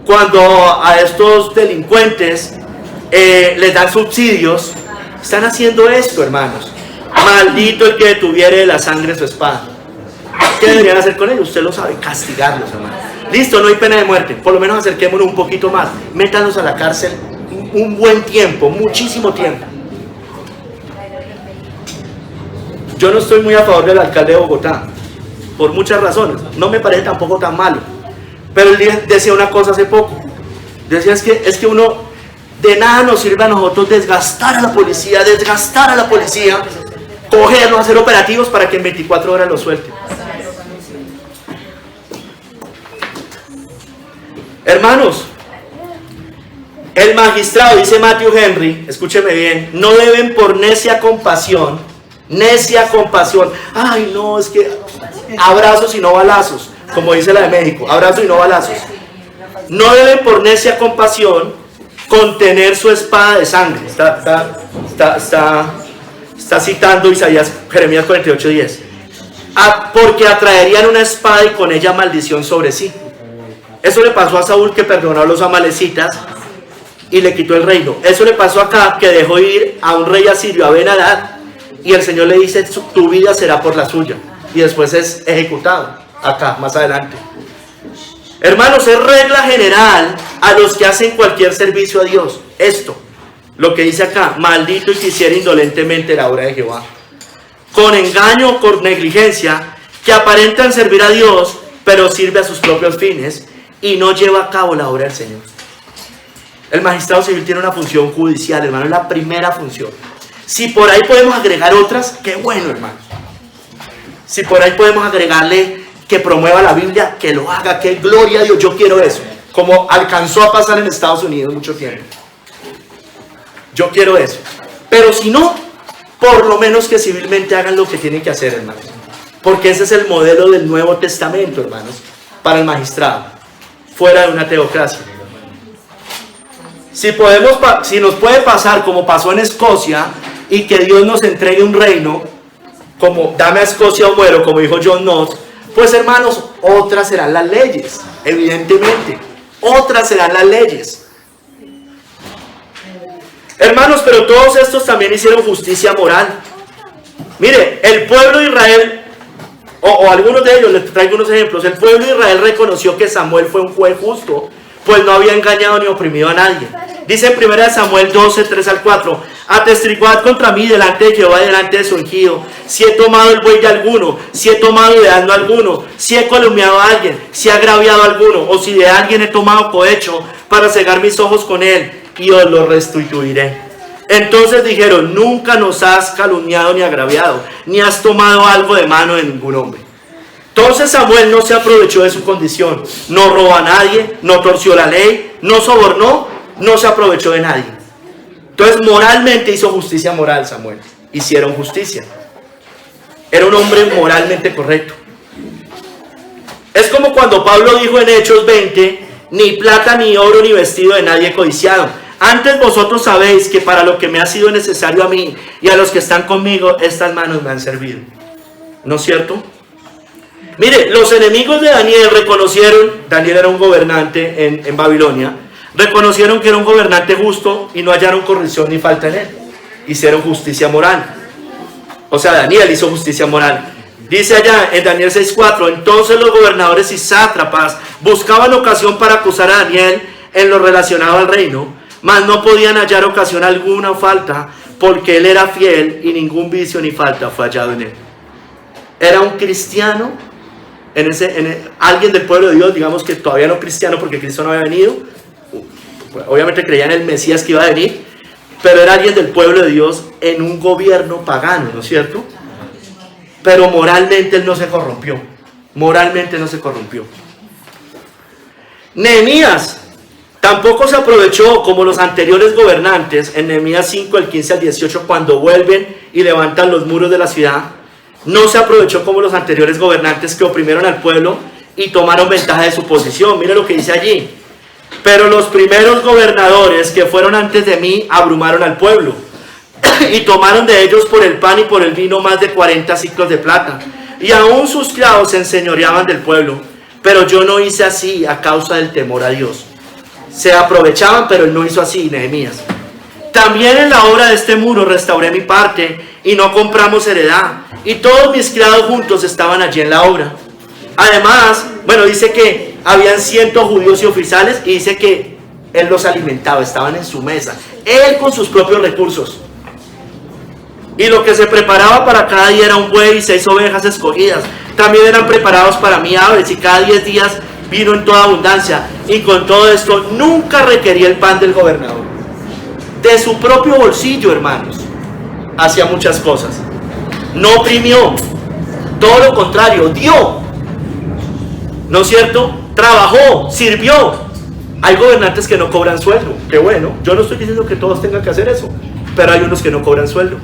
cuando a estos delincuentes les dan subsidios, están haciendo esto, hermanos. Maldito el que detuviere de la sangre su espada. ¿Qué deberían hacer con ellos? Usted lo sabe, castigarlos, hermanos. Listo, no hay pena de muerte, por lo menos acerquémonos un poquito más. Métanos a la cárcel un buen tiempo, muchísimo tiempo. Yo no estoy muy a favor del alcalde de Bogotá, por muchas razones. No me parece tampoco tan malo. Pero él decía una cosa hace poco. Decía, es que uno, de nada nos sirve a nosotros desgastar a la policía, cogerlo, hacer operativos para que en 24 horas lo suelten. Hermanos, el magistrado, dice Matthew Henry, escúcheme bien, no deben por necia compasión, ay no, es que abrazos y no balazos, como dice la de México, abrazos y no balazos. No deben por necia compasión contener su espada de sangre. Está citando Isaías, Jeremías 48:10. Porque atraerían una espada y con ella maldición sobre sí. Eso le pasó a Saúl, que perdonó a los amalecitas y le quitó el reino. Eso le pasó acá, que dejó ir a un rey asirio, a Ben-Hadad, y el Señor le dice, tu vida será por la suya. Y después es ejecutado, acá, más adelante. Hermanos, es regla general a los que hacen cualquier servicio a Dios. Esto, lo que dice acá, maldito el que hiciera indolentemente la obra de Jehová. Con engaño o con negligencia, que aparentan servir a Dios, pero sirve a sus propios fines y no lleva a cabo la obra del Señor. El magistrado civil tiene una función judicial, hermano, es la primera función. Si por ahí podemos agregar otras, qué bueno, hermano. Si por ahí podemos agregarle que promueva la Biblia, que lo haga, que gloria a Dios, yo quiero eso. Como alcanzó a pasar en Estados Unidos mucho tiempo. Yo quiero eso. Pero si no, por lo menos que civilmente hagan lo que tienen que hacer, hermanos. Porque ese es el modelo del Nuevo Testamento, hermanos, para el magistrado, fuera de una teocracia. Si nos puede pasar como pasó en Escocia, y que Dios nos entregue un reino, como dame a Escocia o muero, como dijo John Knox, pues hermanos, otras serán las leyes, evidentemente, otras serán las leyes. Hermanos, pero todos estos también hicieron justicia moral. Mire, el pueblo de Israel, o algunos de ellos, les traigo unos ejemplos. El pueblo de Israel reconoció que Samuel fue un juez justo, pues no había engañado ni oprimido a nadie. Dice en 1 Samuel 12, 3 al 4: atestiguad contra mí delante de Jehová y delante de su ungido, si he tomado el buey de alguno, si he tomado de asno alguno, si he calumniado a alguien, si he agraviado a alguno, o si de alguien he tomado cohecho para cegar mis ojos con él, y os lo restituiré. Entonces dijeron: nunca nos has calumniado ni agraviado, ni has tomado algo de mano de ningún hombre. Entonces Samuel no se aprovechó de su condición, no robó a nadie, no torció la ley, no sobornó, no se aprovechó de nadie. Entonces moralmente hizo justicia moral Samuel. Hicieron justicia. Era un hombre moralmente correcto. Es como cuando Pablo dijo en Hechos 20: ni plata, ni oro, ni vestido de nadie codiciado. Antes vosotros sabéis que para lo que me ha sido necesario a mí y a los que están conmigo, estas manos me han servido. ¿No es cierto? Mire, los enemigos de Daniel reconocieron, Daniel era un gobernante en Babilonia, reconocieron que era un gobernante justo y no hallaron corrupción ni falta en él. Hicieron justicia moral. O sea, Daniel hizo justicia moral. Dice allá en Daniel 6:4: entonces los gobernadores y sátrapas buscaban ocasión para acusar a Daniel en lo relacionado al reino, mas no podían hallar ocasión alguna o falta, porque él era fiel y ningún vicio ni falta fue hallado en él. Era un cristiano, alguien del pueblo de Dios, digamos que todavía no cristiano porque Cristo no había venido. Obviamente creía en el Mesías que iba a venir, pero era alguien del pueblo de Dios en un gobierno pagano, ¿no es cierto? Pero moralmente él no se corrompió. Moralmente no se corrompió. Nehemías tampoco se aprovechó como los anteriores gobernantes. En Nehemías 5, el 15 al 18, cuando vuelven y levantan los muros de la ciudad, no se aprovechó como los anteriores gobernantes que oprimieron al pueblo y tomaron ventaja de su posición. Mire lo que dice allí: pero los primeros gobernadores que fueron antes de mí abrumaron al pueblo y tomaron de ellos por el pan y por el vino más de 40 siclos de plata, y aún sus criados se enseñoreaban del pueblo. Pero yo no hice así a causa del temor a Dios. Se aprovechaban, pero él no hizo así, Nehemías. También en la obra de este muro restauré mi parte y no compramos heredad, y todos mis criados juntos estaban allí en la obra. Además, bueno, dice que habían 100 judíos y oficiales, y dice que él los alimentaba, estaban en su mesa, él con sus propios recursos. Y lo que se preparaba para cada día era un buey y 6 ovejas escogidas. También eran preparados para mí aves, y cada 10 días vino en toda abundancia. Y con todo esto nunca requería el pan del gobernador. De su propio bolsillo, hermanos, hacía muchas cosas. No oprimió, todo lo contrario, dio. ¿No es cierto? Trabajó, sirvió. Hay gobernantes que no cobran sueldo. Qué bueno. Yo no estoy diciendo que todos tengan que hacer eso, pero hay unos que no cobran sueldo.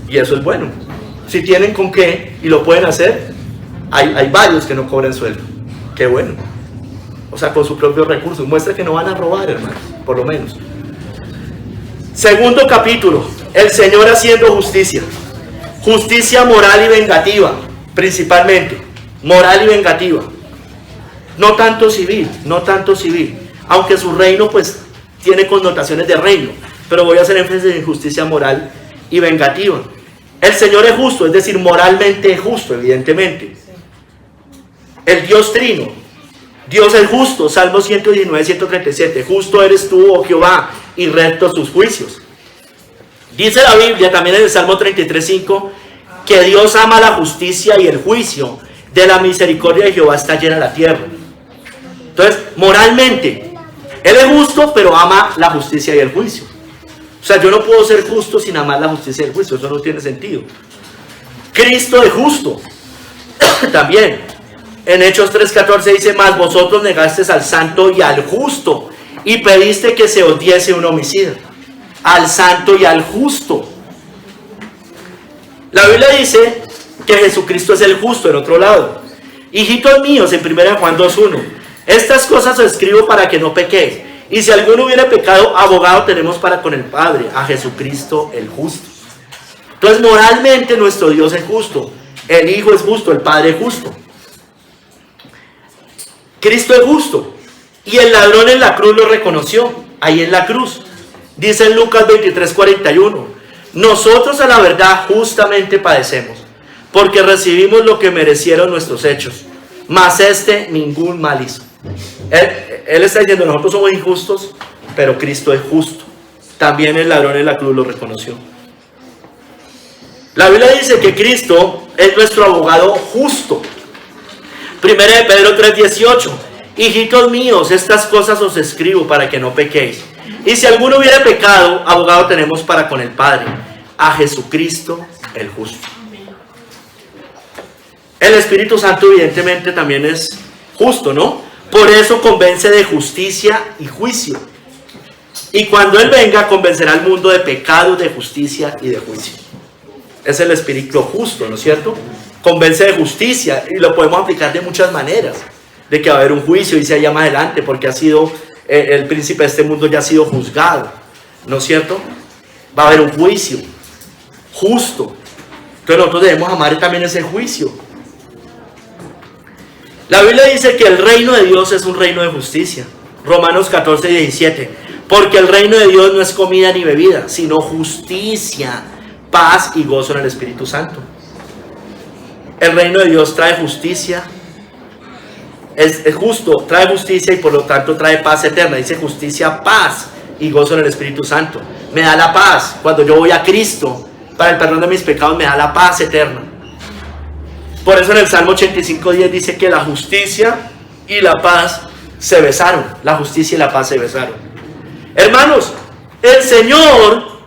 Y eso es bueno. Si tienen con qué y lo pueden hacer, hay varios que no cobran sueldo. Qué bueno. O sea, con sus propios recursos. Muestra que no van a robar, hermanos, por lo menos. Segundo capítulo: el Señor haciendo justicia. Justicia moral y vengativa, principalmente. Moral y vengativa. No tanto civil, no tanto civil. Aunque su reino, pues, tiene connotaciones de reino. Pero voy a hacer énfasis en justicia moral y vengativa. El Señor es justo, es decir, moralmente es justo, evidentemente. El Dios trino. Dios es justo, Salmo 119, 137. Justo eres tú, oh Jehová, y rectos tus juicios. Dice la Biblia también en el Salmo 33, 5, que Dios ama la justicia y el juicio. De la misericordia de Jehová está llena la tierra. Entonces, moralmente, Él es justo, pero ama la justicia y el juicio. O sea, yo no puedo ser justo sin amar la justicia y el juicio. Eso no tiene sentido. Cristo es justo. También, en Hechos 3:14 dice: mas vosotros negasteis al santo y al justo, y pediste que se os diese un homicida. Al santo y al justo. La Biblia dice que Jesucristo es el justo en otro lado. Hijitos míos, en 1 Juan 2:1, estas cosas os escribo para que no pequéis. Y si alguno hubiera pecado, abogado tenemos para con el Padre, a Jesucristo el justo. Entonces, moralmente nuestro Dios es justo. El Hijo es justo, el Padre es justo. Cristo es justo. Y el ladrón en la cruz lo reconoció, ahí en la cruz. Dice en Lucas 23:41, nosotros a la verdad justamente padecemos, porque recibimos lo que merecieron nuestros hechos, mas ningún mal hizo. Él está diciendo, nosotros somos injustos, pero Cristo es justo. También el ladrón en la cruz lo reconoció. La Biblia dice que Cristo es nuestro abogado justo. Primera de Pedro 3:18, hijitos míos, estas cosas os escribo para que no pequéis. Y si alguno hubiera pecado, abogado tenemos para con el Padre, a Jesucristo el justo. El Espíritu Santo evidentemente también es justo, ¿no? Por eso convence de justicia y juicio. Y cuando Él venga, convencerá al mundo de pecado, de justicia y de juicio. Es el Espíritu justo, ¿no es cierto? Convence de justicia, y lo podemos aplicar de muchas maneras. De que va a haber un juicio, dice allá más adelante, porque ha sido, el príncipe de este mundo ya ha sido juzgado, ¿no es cierto? Va a haber un juicio justo. Entonces nosotros debemos amar también ese juicio. La Biblia dice que el reino de Dios es un reino de justicia. Romanos 14:17. Porque el reino de Dios no es comida ni bebida, sino justicia, paz y gozo en el Espíritu Santo. El reino de Dios trae justicia, es justo, trae justicia y por lo tanto trae paz eterna. Dice justicia, paz y gozo en el Espíritu Santo. Me da la paz. Cuando yo voy a Cristo para el perdón de mis pecados, me da la paz eterna. Por eso en el Salmo 85:10 dice que la justicia y la paz se besaron. La justicia y la paz se besaron. Hermanos, el Señor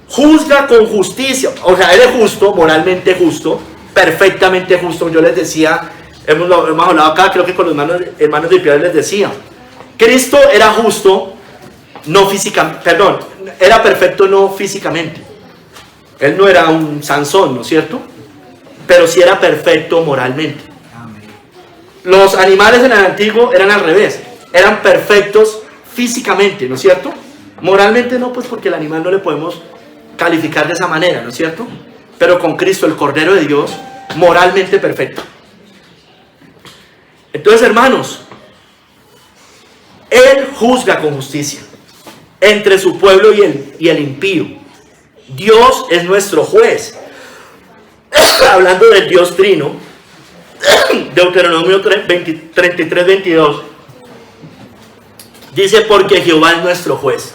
juzga con justicia. O sea, Él es justo, moralmente justo, perfectamente justo. Yo les decía, hemos hablado acá, creo que con los hermanos de Piedad les decía, Cristo era justo, no físicamente, perdón, era perfecto no físicamente. Él no era un Sansón, ¿no es cierto? Pero sí era perfecto moralmente. Los animales en el antiguo eran al revés, eran perfectos físicamente, ¿no es cierto? Moralmente no, pues porque el animal no le podemos calificar de esa manera, ¿no es cierto? Pero con Cristo, el Cordero de Dios, moralmente perfecto. Entonces, hermanos, Él juzga con justicia entre su pueblo y el impío. Dios es nuestro juez. Hablando del Dios Trino, Deuteronomio 33:22 dice, porque Jehová es nuestro juez,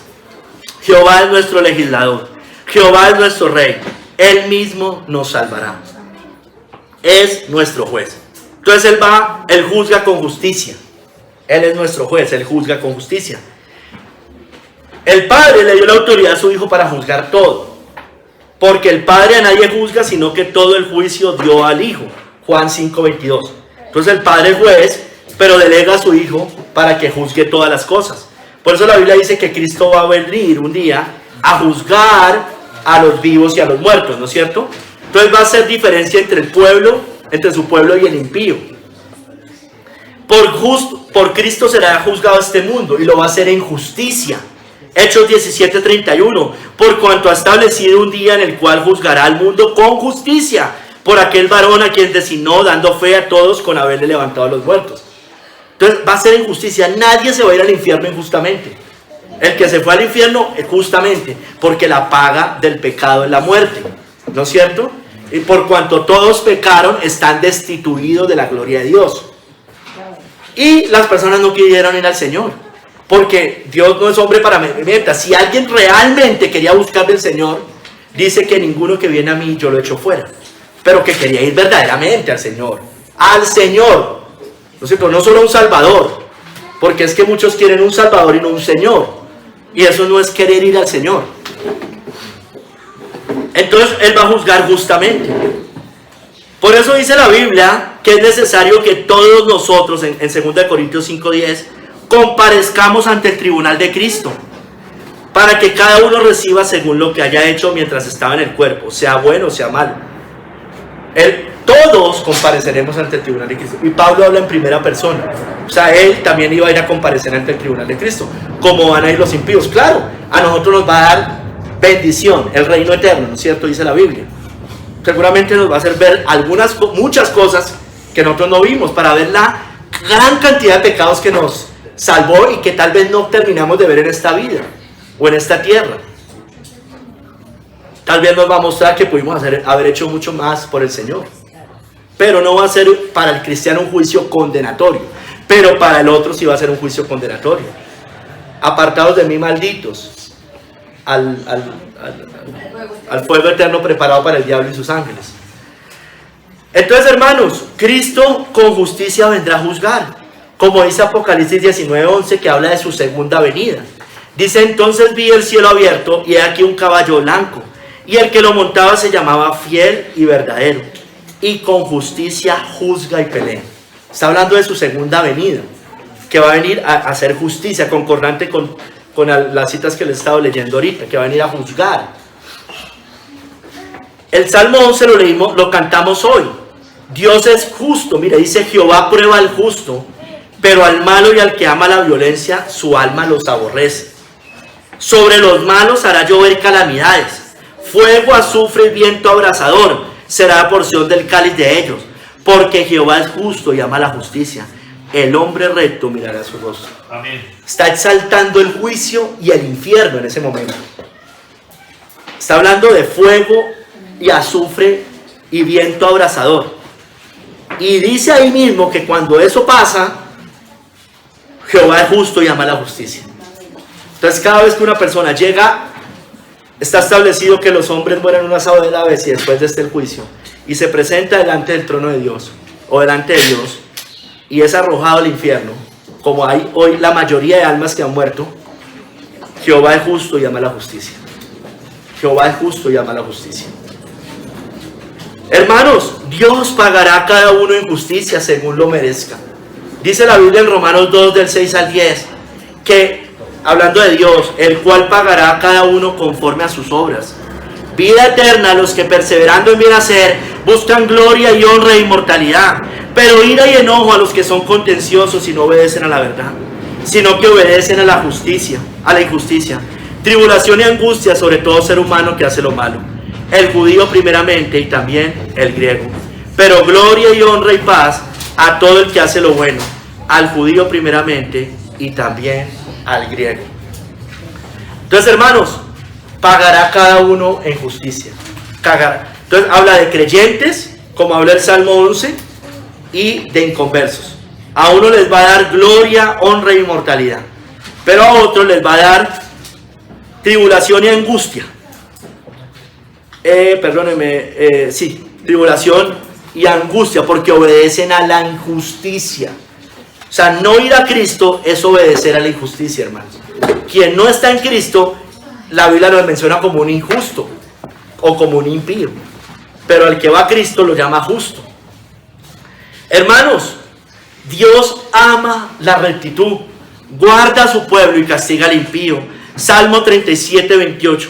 Jehová es nuestro legislador, Jehová es nuestro rey, Él mismo nos salvará. Es nuestro juez. Entonces Él juzga con justicia. Él es nuestro juez, Él juzga con justicia. El Padre le dio la autoridad a su Hijo para juzgar todo, porque el Padre a nadie juzga, sino que todo el juicio dio al Hijo. Juan 5:22. Entonces el Padre es juez, pero delega a su Hijo para que juzgue todas las cosas. Por eso la Biblia dice que Cristo va a venir un día a juzgar a los vivos y a los muertos, ¿no es cierto? Entonces va a hacer diferencia entre el pueblo, entre su pueblo y el impío. Por Cristo será juzgado este mundo y lo va a hacer en justicia. Hechos 17:31. Por cuanto ha establecido un día en el cual juzgará al mundo con justicia, por aquel varón a quien designó, dando fe a todos con haberle levantado a los muertos. Entonces va a ser en justicia. Nadie se va a ir al infierno injustamente. El que se fue al infierno es justamente porque la paga del pecado es la muerte, ¿no es cierto? Y por cuanto todos pecaron, están destituidos de la gloria de Dios. Y las personas no quisieron ir al Señor, porque Dios no es hombre para mentir. Si alguien realmente quería buscar del Señor, dice que ninguno que viene a mí yo lo echo fuera, pero que quería ir verdaderamente al Señor, ¿no es cierto? No solo un Salvador, porque es que muchos quieren un Salvador y no un Señor, y eso no es querer ir al Señor. Entonces Él va a juzgar justamente. Por eso dice la Biblia que es necesario que todos nosotros, en 2 Corintios 5:10, comparezcamos ante el tribunal de Cristo, para que cada uno reciba según lo que haya hecho mientras estaba en el cuerpo, sea bueno o sea malo. Todos compareceremos ante el tribunal de Cristo. Y Pablo habla en primera persona. O sea, él también iba a ir a comparecer ante el tribunal de Cristo. ¿Cómo van a ir los impíos? Claro, a nosotros nos va a dar bendición, el reino eterno, ¿no es cierto? Dice la Biblia. Seguramente nos va a hacer ver muchas cosas que nosotros no vimos, para ver la gran cantidad de pecados que nos salvó y que tal vez no terminamos de ver en esta vida. o en esta tierra. Tal vez nos va a mostrar que pudimos haber hecho mucho más por el Señor. Pero no va a ser para el cristiano un juicio condenatorio. Pero para el otro sí va a ser un juicio condenatorio. Apartados de mí, malditos, al fuego eterno preparado para el diablo y sus ángeles. Entonces, hermanos, Cristo con justicia vendrá a juzgar. Como dice Apocalipsis 19:11, que habla de su segunda venida. Dice: entonces vi el cielo abierto y he aquí un caballo blanco, y el que lo montaba se llamaba Fiel y Verdadero, y con justicia juzga y pelea. Está hablando de su segunda venida, que va a venir a hacer justicia, concordante con las citas que les he estado leyendo ahorita, que va a venir a juzgar. El Salmo 11 lo leímos, lo cantamos hoy. Dios es justo. Mira, dice: Jehová prueba al justo, pero al malo y al que ama la violencia, su alma los aborrece. Sobre los malos hará llover calamidades. Fuego, azufre y viento abrasador será la porción del cáliz de ellos. Porque Jehová es justo y ama la justicia. El hombre recto mirará su rostro. Amén. Está exaltando el juicio y el infierno en ese momento. Está hablando de fuego y azufre y viento abrasador. Y dice ahí mismo que cuando eso pasa, Jehová es justo y ama la justicia. Entonces, cada vez que una persona llega, está establecido que los hombres mueren una sola vez y después de este el juicio, y se presenta delante del trono de Dios o delante de Dios y es arrojado al infierno, como hay hoy la mayoría de almas que han muerto. Jehová es justo y ama la justicia. Jehová es justo y ama la justicia. Hermanos, Dios pagará a cada uno en justicia según lo merezca. Dice la Biblia en Romanos 2 del 6 al 10 que, hablando de Dios, el cual pagará a cada uno conforme a sus obras. Vida eterna a los que perseverando en bien hacer buscan gloria y honra e inmortalidad, pero ira y enojo a los que son contenciosos y no obedecen a la verdad, sino que obedecen a la justicia, a la injusticia. Tribulación y angustia sobre todo ser humano que hace lo malo, el judío primeramente y también el griego. Pero gloria y honra y paz a todo el que hace lo bueno, al judío primeramente y también al griego. Entonces, hermanos, pagará cada uno en justicia. Entonces habla de creyentes, como habla el Salmo 11, y de inconversos. A uno les va a dar gloria, honra e inmortalidad, pero a otros les va a dar tribulación y angustia. Tribulación y angustia, porque obedecen a la injusticia. O sea, no ir a Cristo es obedecer a la injusticia, hermanos. Quien no está en Cristo, la Biblia lo menciona como un injusto o como un impío, pero el que va a Cristo lo llama justo. Hermanos, Dios ama la rectitud, guarda a su pueblo y castiga al impío. Salmo 37:28,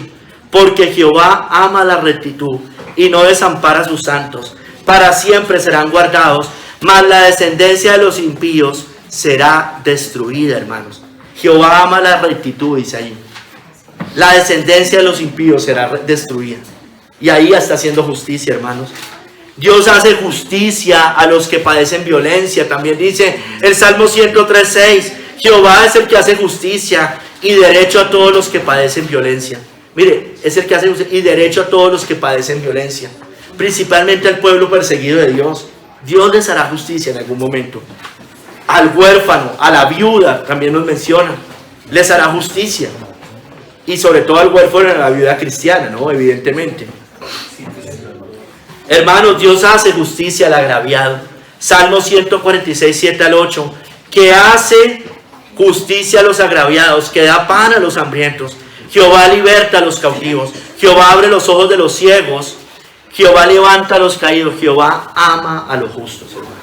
porque Jehová ama la rectitud y no desampara a sus santos. Para siempre serán guardados, mas la descendencia de los impíos será destruida, hermanos. Jehová ama la rectitud, dice ahí. La descendencia de los impíos será destruida. Y ahí está haciendo justicia, hermanos. Dios hace justicia a los que padecen violencia. También dice el Salmo 103:6, Jehová es el que hace justicia y derecho a todos los que padecen violencia. Mire, es el que hace justicia y derecho a todos los que padecen violencia, principalmente al pueblo perseguido de Dios. Dios les hará justicia en algún momento. Al huérfano, a la viuda, también nos menciona, les hará justicia. Y sobre todo al huérfano y a la viuda cristiana, ¿no? Evidentemente. Hermanos, Dios hace justicia al agraviado. Salmo 146:7 al 8, que hace justicia a los agraviados, que da pan a los hambrientos. Jehová liberta a los cautivos. Jehová abre los ojos de los ciegos. Jehová levanta a los caídos. Jehová ama a los justos, hermano.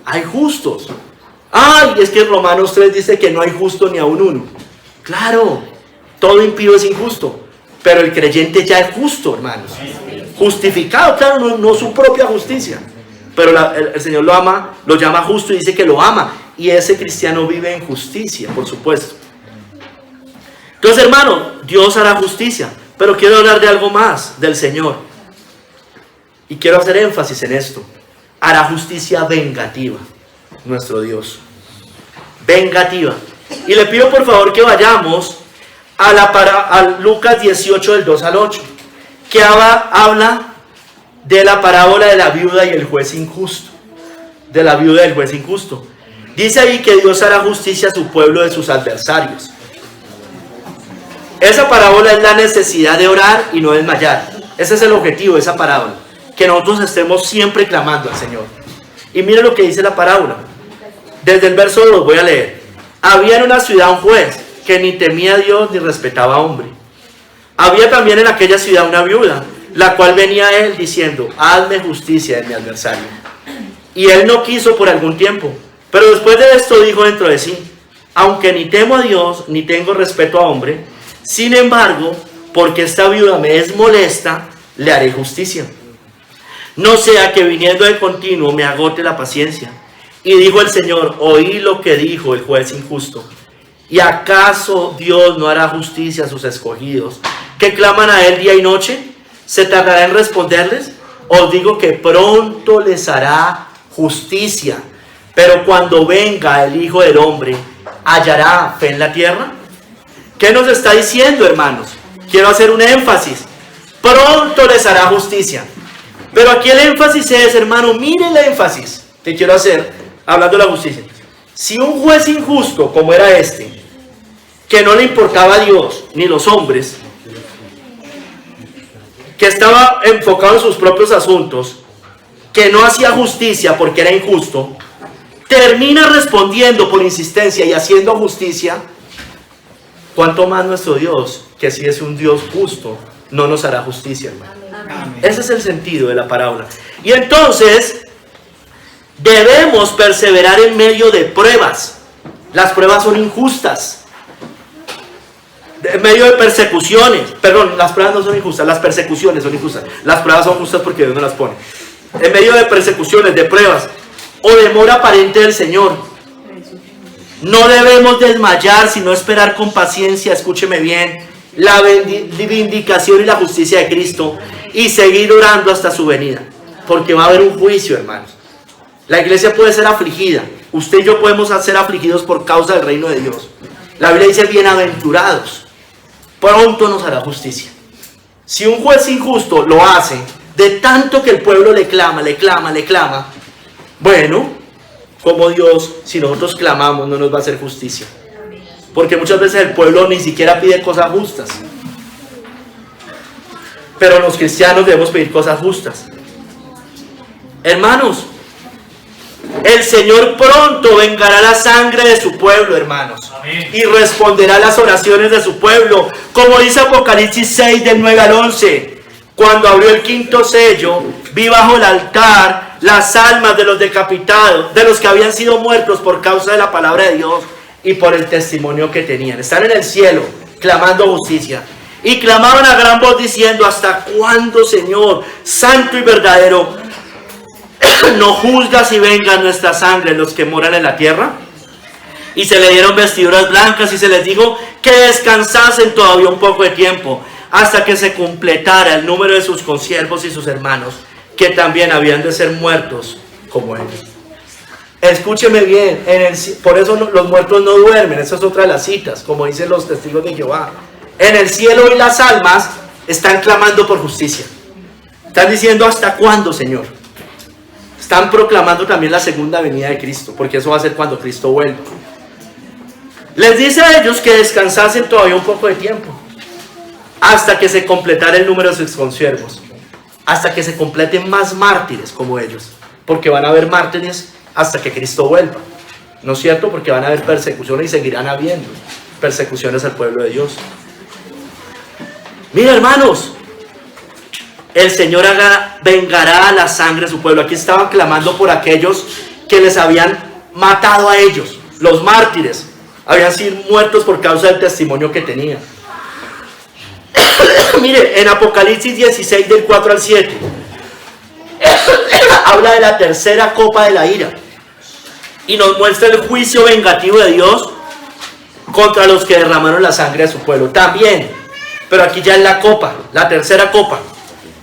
Hay justos. Ay, es que en Romanos 3 dice que no hay justo ni aun uno. Claro, todo impío es injusto, pero el creyente ya es justo, hermanos. Justificado, claro, no su propia justicia, pero el Señor lo ama, lo llama justo y dice que lo ama. Y ese cristiano vive en justicia, por supuesto. Entonces, hermano, Dios hará justicia, pero quiero hablar de algo más del Señor. Y quiero hacer énfasis en esto. Hará justicia vengativa, nuestro Dios. Vengativa. Y le pido por favor que vayamos a Lucas 18 del 2 al 8, que habla de la parábola de la viuda y el juez injusto. De la viuda y el juez injusto. Dice ahí que Dios hará justicia a su pueblo de sus adversarios. Esa parábola es la necesidad de orar y no desmayar. Ese es el objetivo de esa parábola. Que nosotros estemos siempre clamando al Señor. Y mire lo que dice la parábola. Desde el verso 2 voy a leer. Había en una ciudad un juez que ni temía a Dios ni respetaba a hombre. Había también en aquella ciudad una viuda, la cual venía a él diciendo: hazme justicia de mi adversario. Y él no quiso por algún tiempo. Pero después de esto dijo dentro de sí: aunque ni temo a Dios ni tengo respeto a hombre, sin embargo, porque esta viuda me es molesta, le haré justicia. No sea que viniendo de continuo me agote la paciencia. Y dijo el Señor: oí lo que dijo el juez injusto. ¿Y acaso Dios no hará justicia a sus escogidos, que claman a él día y noche? ¿Se tardará en responderles? Os digo que pronto les hará justicia. Pero cuando venga el Hijo del Hombre, ¿hallará fe en la tierra? ¿Qué nos está diciendo, hermanos? Quiero hacer un énfasis. Pronto les hará justicia. Pero aquí el énfasis es, hermano, mire el énfasis que quiero hacer hablando de la justicia. Si un juez injusto como era este, que no le importaba a Dios ni los hombres, que estaba enfocado en sus propios asuntos, que no hacía justicia porque era injusto, termina respondiendo por insistencia y haciendo justicia, ¿cuánto más nuestro Dios, que si es un Dios justo, no nos hará justicia, hermano? Amén. Ese es el sentido de la parábola. Y entonces debemos perseverar en medio de pruebas. Las pruebas son injustas. En medio de persecuciones. Perdón, las pruebas no son injustas, las persecuciones son injustas. Las pruebas son justas porque Dios no las pone. En medio de persecuciones, de pruebas o demora aparente del Señor, no debemos desmayar, sino esperar con paciencia, escúcheme bien, la vindicación y la justicia de Cristo, y seguir orando hasta su venida, porque va a haber un juicio, hermanos. La iglesia puede ser afligida, usted y yo podemos ser afligidos por causa del reino de Dios. La Biblia dice: bienaventurados, pronto nos hará justicia. Si un juez injusto lo hace, de tanto que el pueblo le clama, bueno, como Dios, si nosotros clamamos, no nos va a hacer justicia. Porque muchas veces el pueblo ni siquiera pide cosas justas. Pero los cristianos debemos pedir cosas justas. Hermanos, el Señor pronto vengará la sangre de su pueblo, hermanos. Amén. Y responderá a las oraciones de su pueblo. Como dice Apocalipsis 6, del 9 al 11. Cuando abrió el quinto sello, vi bajo el altar las almas de los decapitados, de los que habían sido muertos por causa de la palabra de Dios y por el testimonio que tenían. Están en el cielo clamando justicia. Y clamaban a gran voz diciendo: ¿hasta cuándo, Señor, santo y verdadero, no juzgas y vengan nuestra sangre los que moran en la tierra? Y se le dieron vestiduras blancas y se les dijo que descansasen todavía un poco de tiempo, hasta que se completara el número de sus consiervos y sus hermanos, que también habían de ser muertos como ellos. Escúcheme bien, por eso los muertos no duermen. Esa es otra de las citas, como dicen los testigos de Jehová. En el cielo y las almas están clamando por justicia. Están diciendo: ¿hasta cuándo, Señor? Están proclamando también la segunda venida de Cristo, porque eso va a ser cuando Cristo vuelva. Les dice a ellos que descansasen todavía un poco de tiempo, hasta que se completara el número de sus consiervos, hasta que se completen más mártires como ellos, porque van a haber mártires hasta que Cristo vuelva, ¿no es cierto? Porque van a haber persecuciones y seguirán habiendo persecuciones al pueblo de Dios. Mira, hermanos, el Señor vengará la sangre de su pueblo. Aquí estaban clamando por aquellos que les habían matado a ellos, los mártires, habían sido muertos por causa del testimonio que tenían. Mire, en Apocalipsis 16, del 4 al 7, habla de la tercera copa de la ira y nos muestra el juicio vengativo de Dios contra los que derramaron la sangre de su pueblo. También, pero aquí ya es la copa, la tercera copa.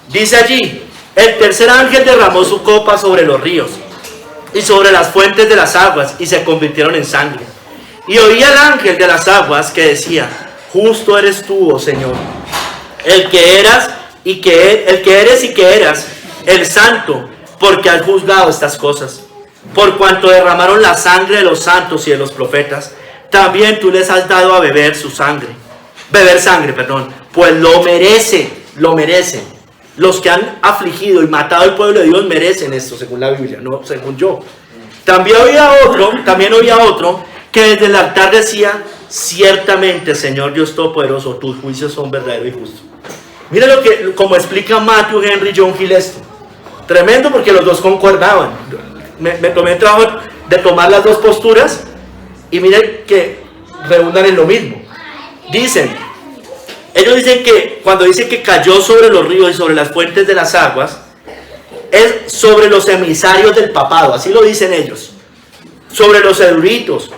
Dice allí: el tercer ángel derramó su copa sobre los ríos y sobre las fuentes de las aguas, y se convirtieron en sangre. Y oí al ángel de las aguas que decía: justo eres tú, oh Señor, el que eres y que eras, el santo, porque has juzgado estas cosas. Por cuanto derramaron la sangre de los santos y de los profetas, también tú les has dado a beber sangre, pues lo merecen. Los que han afligido y matado al pueblo de Dios merecen esto, según la Biblia, no según yo. También oía otro que desde el altar decía: ciertamente, Señor Dios Todopoderoso, tus juicios son verdaderos y justos. Mira como explica Matthew Henry John Hill esto. Tremendo, porque los dos concordaban. Me tomé el trabajo de tomar las dos posturas y miren que redundan en lo mismo. Ellos dicen que cuando dice que cayó sobre los ríos y sobre las fuentes de las aguas, es sobre los emisarios del papado, así lo dicen ellos, sobre los eruditos,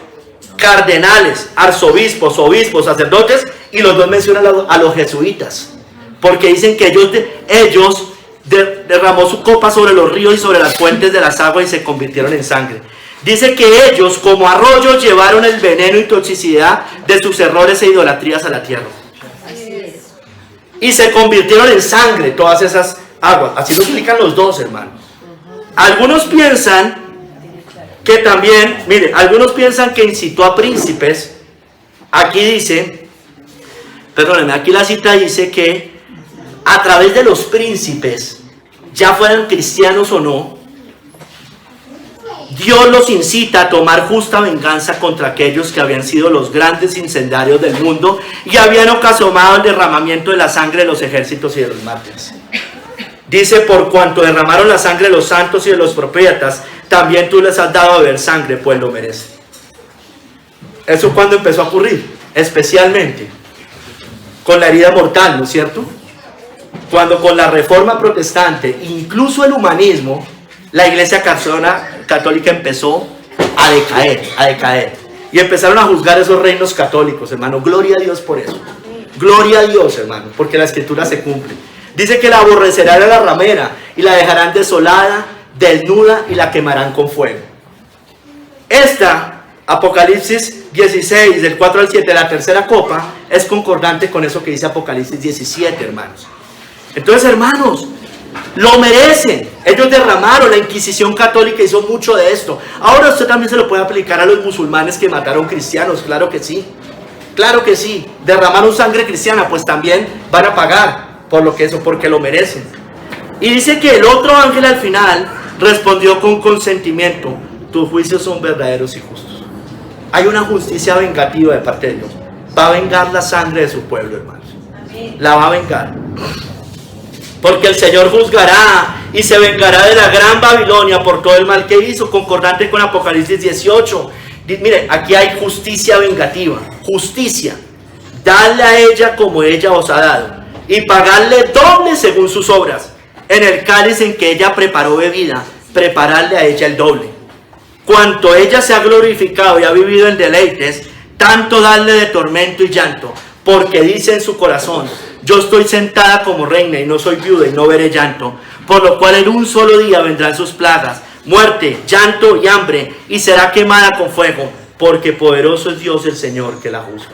cardenales, arzobispos, obispos, sacerdotes, y los dos mencionan a los jesuitas, porque dicen que ellos derramó su copa sobre los ríos y sobre las fuentes de las aguas y se convirtieron en sangre. Dice que ellos como arroyos llevaron el veneno y toxicidad de sus errores e idolatrías a la tierra. Y se convirtieron en sangre todas esas aguas. Así lo explican los dos, hermanos. Algunos piensan que también, mire, algunos piensan que incitó a príncipes. Aquí dice, perdónenme, aquí la cita dice que a través de los príncipes, ya fueran cristianos o no, Dios los incita a tomar justa venganza contra aquellos que habían sido los grandes incendiarios del mundo y habían ocasionado el derramamiento de la sangre de los ejércitos y de los mártires. Dice: por cuanto derramaron la sangre de los santos y de los profetas, también tú les has dado a beber sangre, pues lo merecen. Eso cuando empezó a ocurrir, especialmente con la herida mortal, ¿no es cierto? Cuando con la reforma protestante, incluso el humanismo, la iglesia católica empezó a decaer. Y empezaron a juzgar esos reinos católicos, hermano. Gloria a Dios por eso. Gloria a Dios, hermano, porque la escritura se cumple. Dice que la aborrecerán a la ramera y la dejarán desolada, desnuda y la quemarán con fuego. Esta, Apocalipsis 16, del 4 al 7, la tercera copa, es concordante con eso que dice Apocalipsis 17, hermanos. Entonces, hermanos, lo merecen. Ellos derramaron, la Inquisición católica hizo mucho de esto. Ahora usted también se lo puede aplicar a los musulmanes que mataron cristianos, claro que sí. Claro que sí. Derramaron sangre cristiana, pues también van a pagar porque lo merecen. Y dice que el otro ángel al final respondió con consentimiento: tus juicios son verdaderos y justos. Hay una justicia vengativa de parte de Dios. Va a vengar la sangre de su pueblo, hermanos. La va a vengar. Porque el Señor juzgará y se vengará de la gran Babilonia por todo el mal que hizo, concordante con Apocalipsis 18. Mire, aquí hay justicia vengativa. Justicia. Dadle a ella como ella os ha dado, y pagarle doble según sus obras. En el cáliz en que ella preparó bebida, prepararle a ella el doble. Cuanto ella se ha glorificado y ha vivido en deleites, tanto darle de tormento y llanto, porque dice en su corazón: yo estoy sentada como reina y no soy viuda y no veré llanto, por lo cual en un solo día vendrán sus plagas, muerte, llanto y hambre, y será quemada con fuego, porque poderoso es Dios el Señor que la juzga.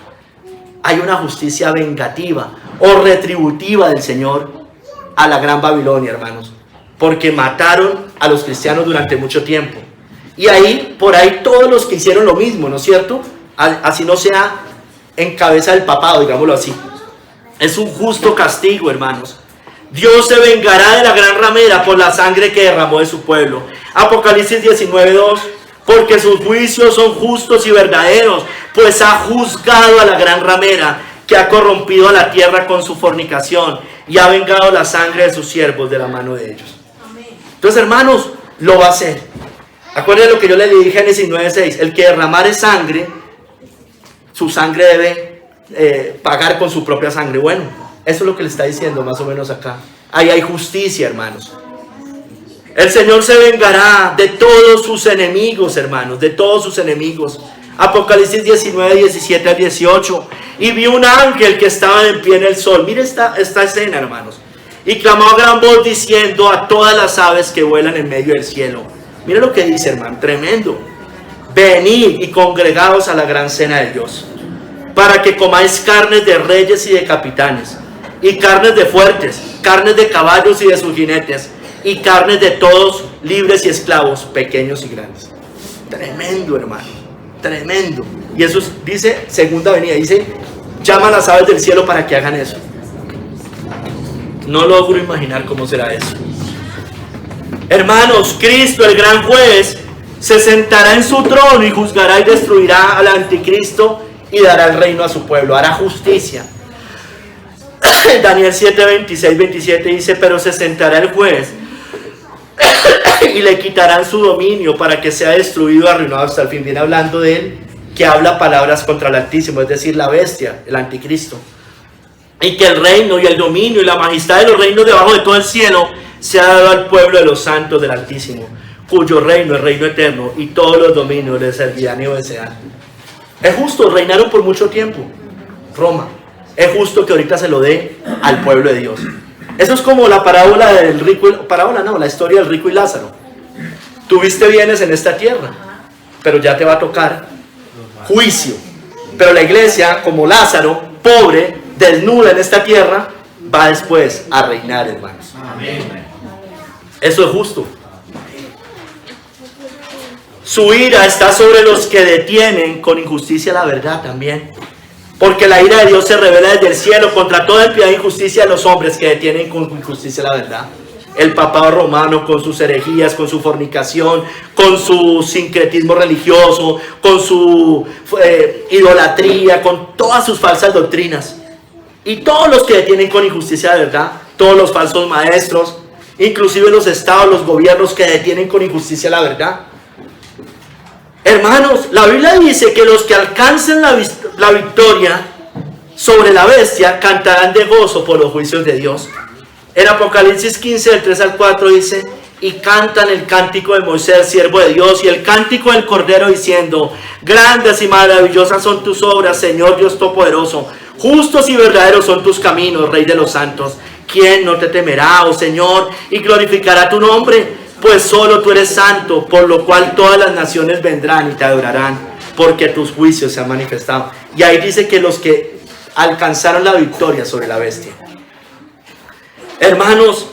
Hay una justicia vengativa o retributiva del Señor a la gran Babilonia, hermanos, porque mataron a los cristianos durante mucho tiempo. Y por ahí todos los que hicieron lo mismo, ¿no es cierto? Así no sea en cabeza del papado, digámoslo así. Es un justo castigo, hermanos. Dios se vengará de la gran ramera por la sangre que derramó de su pueblo. Apocalipsis 19:2. Porque sus juicios son justos y verdaderos, pues ha juzgado a la gran ramera que ha corrompido a la tierra con su fornicación y ha vengado la sangre de sus siervos de la mano de ellos. Entonces, hermanos, lo va a hacer. Acuérdense lo que yo le dije en Génesis 9:6. El que derramare sangre, su sangre debe pagar con su propia sangre. Bueno, eso es lo que le está diciendo más o menos acá. Ahí hay justicia, hermanos. El Señor se vengará de todos sus enemigos, hermanos, de todos sus enemigos. Apocalipsis 19, 17 al 18. Y vi un ángel que estaba en pie en el sol. Mire esta escena, hermanos. Y clamó a gran voz diciendo a todas las aves que vuelan en medio del cielo. Mire lo que dice, hermano, tremendo. Venid y congregaos a la gran cena de Dios, para que comáis carnes de reyes y de capitanes, y carnes de fuertes, carnes de caballos y de sus jinetes, y carnes de todos, libres y esclavos, pequeños y grandes. Tremendo, hermano, tremendo. Y eso dice, segunda venida, dice, llama a las aves del cielo para que hagan eso. No logro imaginar cómo será eso. Hermanos, Cristo, el gran juez, se sentará en su trono y juzgará y destruirá al anticristo y dará el reino a su pueblo, hará justicia. Daniel 7, 26, 27 dice, pero se sentará el juez y le quitarán su dominio para que sea destruido y arruinado hasta el fin. Viene hablando de él, que habla palabras contra el Altísimo, es decir, la bestia, el anticristo. Y que el reino y el dominio y la majestad de los reinos debajo de todo el cielo se ha dado al pueblo de los santos del Altísimo, cuyo reino es reino eterno, y todos los dominios le servirán y obedecerán. Es justo, reinaron por mucho tiempo Roma. Es justo que ahorita se lo dé al pueblo de Dios. Eso es como la parábola del rico, la historia del rico y Lázaro. Tuviste bienes en esta tierra, pero ya te va a tocar juicio. Pero la iglesia, como Lázaro, pobre, desnuda en esta tierra, va después a reinar, hermanos. Amén. Eso es justo. Su ira está sobre los que detienen con injusticia la verdad también. Porque la ira de Dios se revela desde el cielo contra toda impiedad e injusticia de los hombres que detienen con injusticia la verdad. El papado romano con sus herejías, con su fornicación, con su sincretismo religioso, con su idolatría, con todas sus falsas doctrinas. Y todos los que detienen con injusticia la verdad, todos los falsos maestros, inclusive los estados, los gobiernos que detienen con injusticia la verdad. Hermanos, la Biblia dice que los que alcancen la victoria sobre la bestia cantarán de gozo por los juicios de Dios. En Apocalipsis 15, del 3 al 4 dice, y cantan el cántico de Moisés, siervo de Dios, y el cántico del Cordero diciendo, grandes y maravillosas son tus obras, Señor Dios Todopoderoso, justos y verdaderos son tus caminos, Rey de los santos. ¿Quién no te temerá, oh Señor, y glorificará tu nombre? Pues solo tú eres santo, por lo cual todas las naciones vendrán y te adorarán, porque tus juicios se han manifestado. Y ahí dice que los que alcanzaron la victoria sobre la bestia. Hermanos,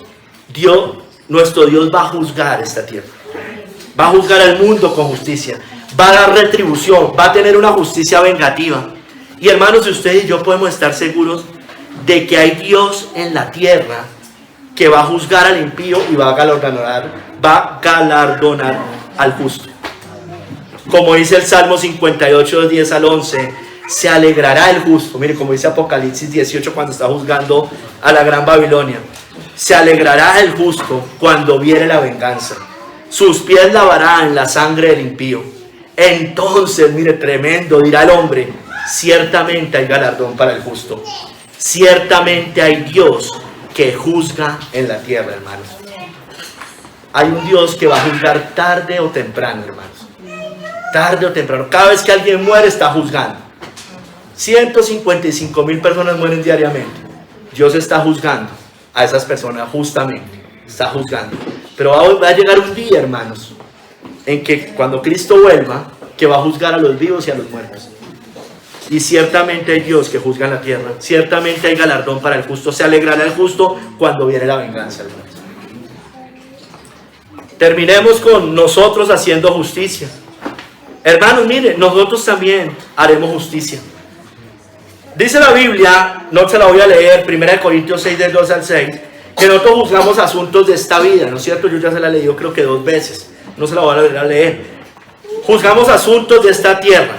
nuestro Dios va a juzgar esta tierra. Va a juzgar al mundo con justicia. Va a dar retribución, va a tener una justicia vengativa. Y hermanos, ustedes y yo podemos estar seguros de que hay Dios en la tierra que va a juzgar al impío y va a galardonar al justo. Como dice el Salmo 58, 10 al 11, se alegrará el justo. Mire, como dice Apocalipsis 18 cuando está juzgando a la gran Babilonia. Se alegrará el justo cuando viere la venganza. Sus pies lavará en la sangre del impío. Entonces, mire, tremendo, dirá el hombre, ciertamente hay galardón para el justo. Ciertamente hay Dios que juzga en la tierra, hermanos. Hay un Dios que va a juzgar tarde o temprano, hermanos. Tarde o temprano. Cada vez que alguien muere está juzgando. 155,000 personas mueren diariamente. Dios está juzgando a esas personas justamente. Está juzgando. Pero va a llegar un día, hermanos, en que cuando Cristo vuelva, que va a juzgar a los vivos y a los muertos. Y ciertamente hay Dios que juzga en la tierra. Ciertamente hay galardón para el justo. Se alegrará el justo cuando viene la venganza, hermanos. Terminemos con nosotros haciendo justicia. Hermanos, miren, nosotros también haremos justicia. Dice la Biblia, no se la voy a leer, 1 Corintios 6, del 2 al 6, que nosotros juzgamos asuntos de esta vida, ¿no es cierto? Yo ya se la he leído creo que 2 veces. No se la voy a volver a leer. Juzgamos asuntos de esta tierra,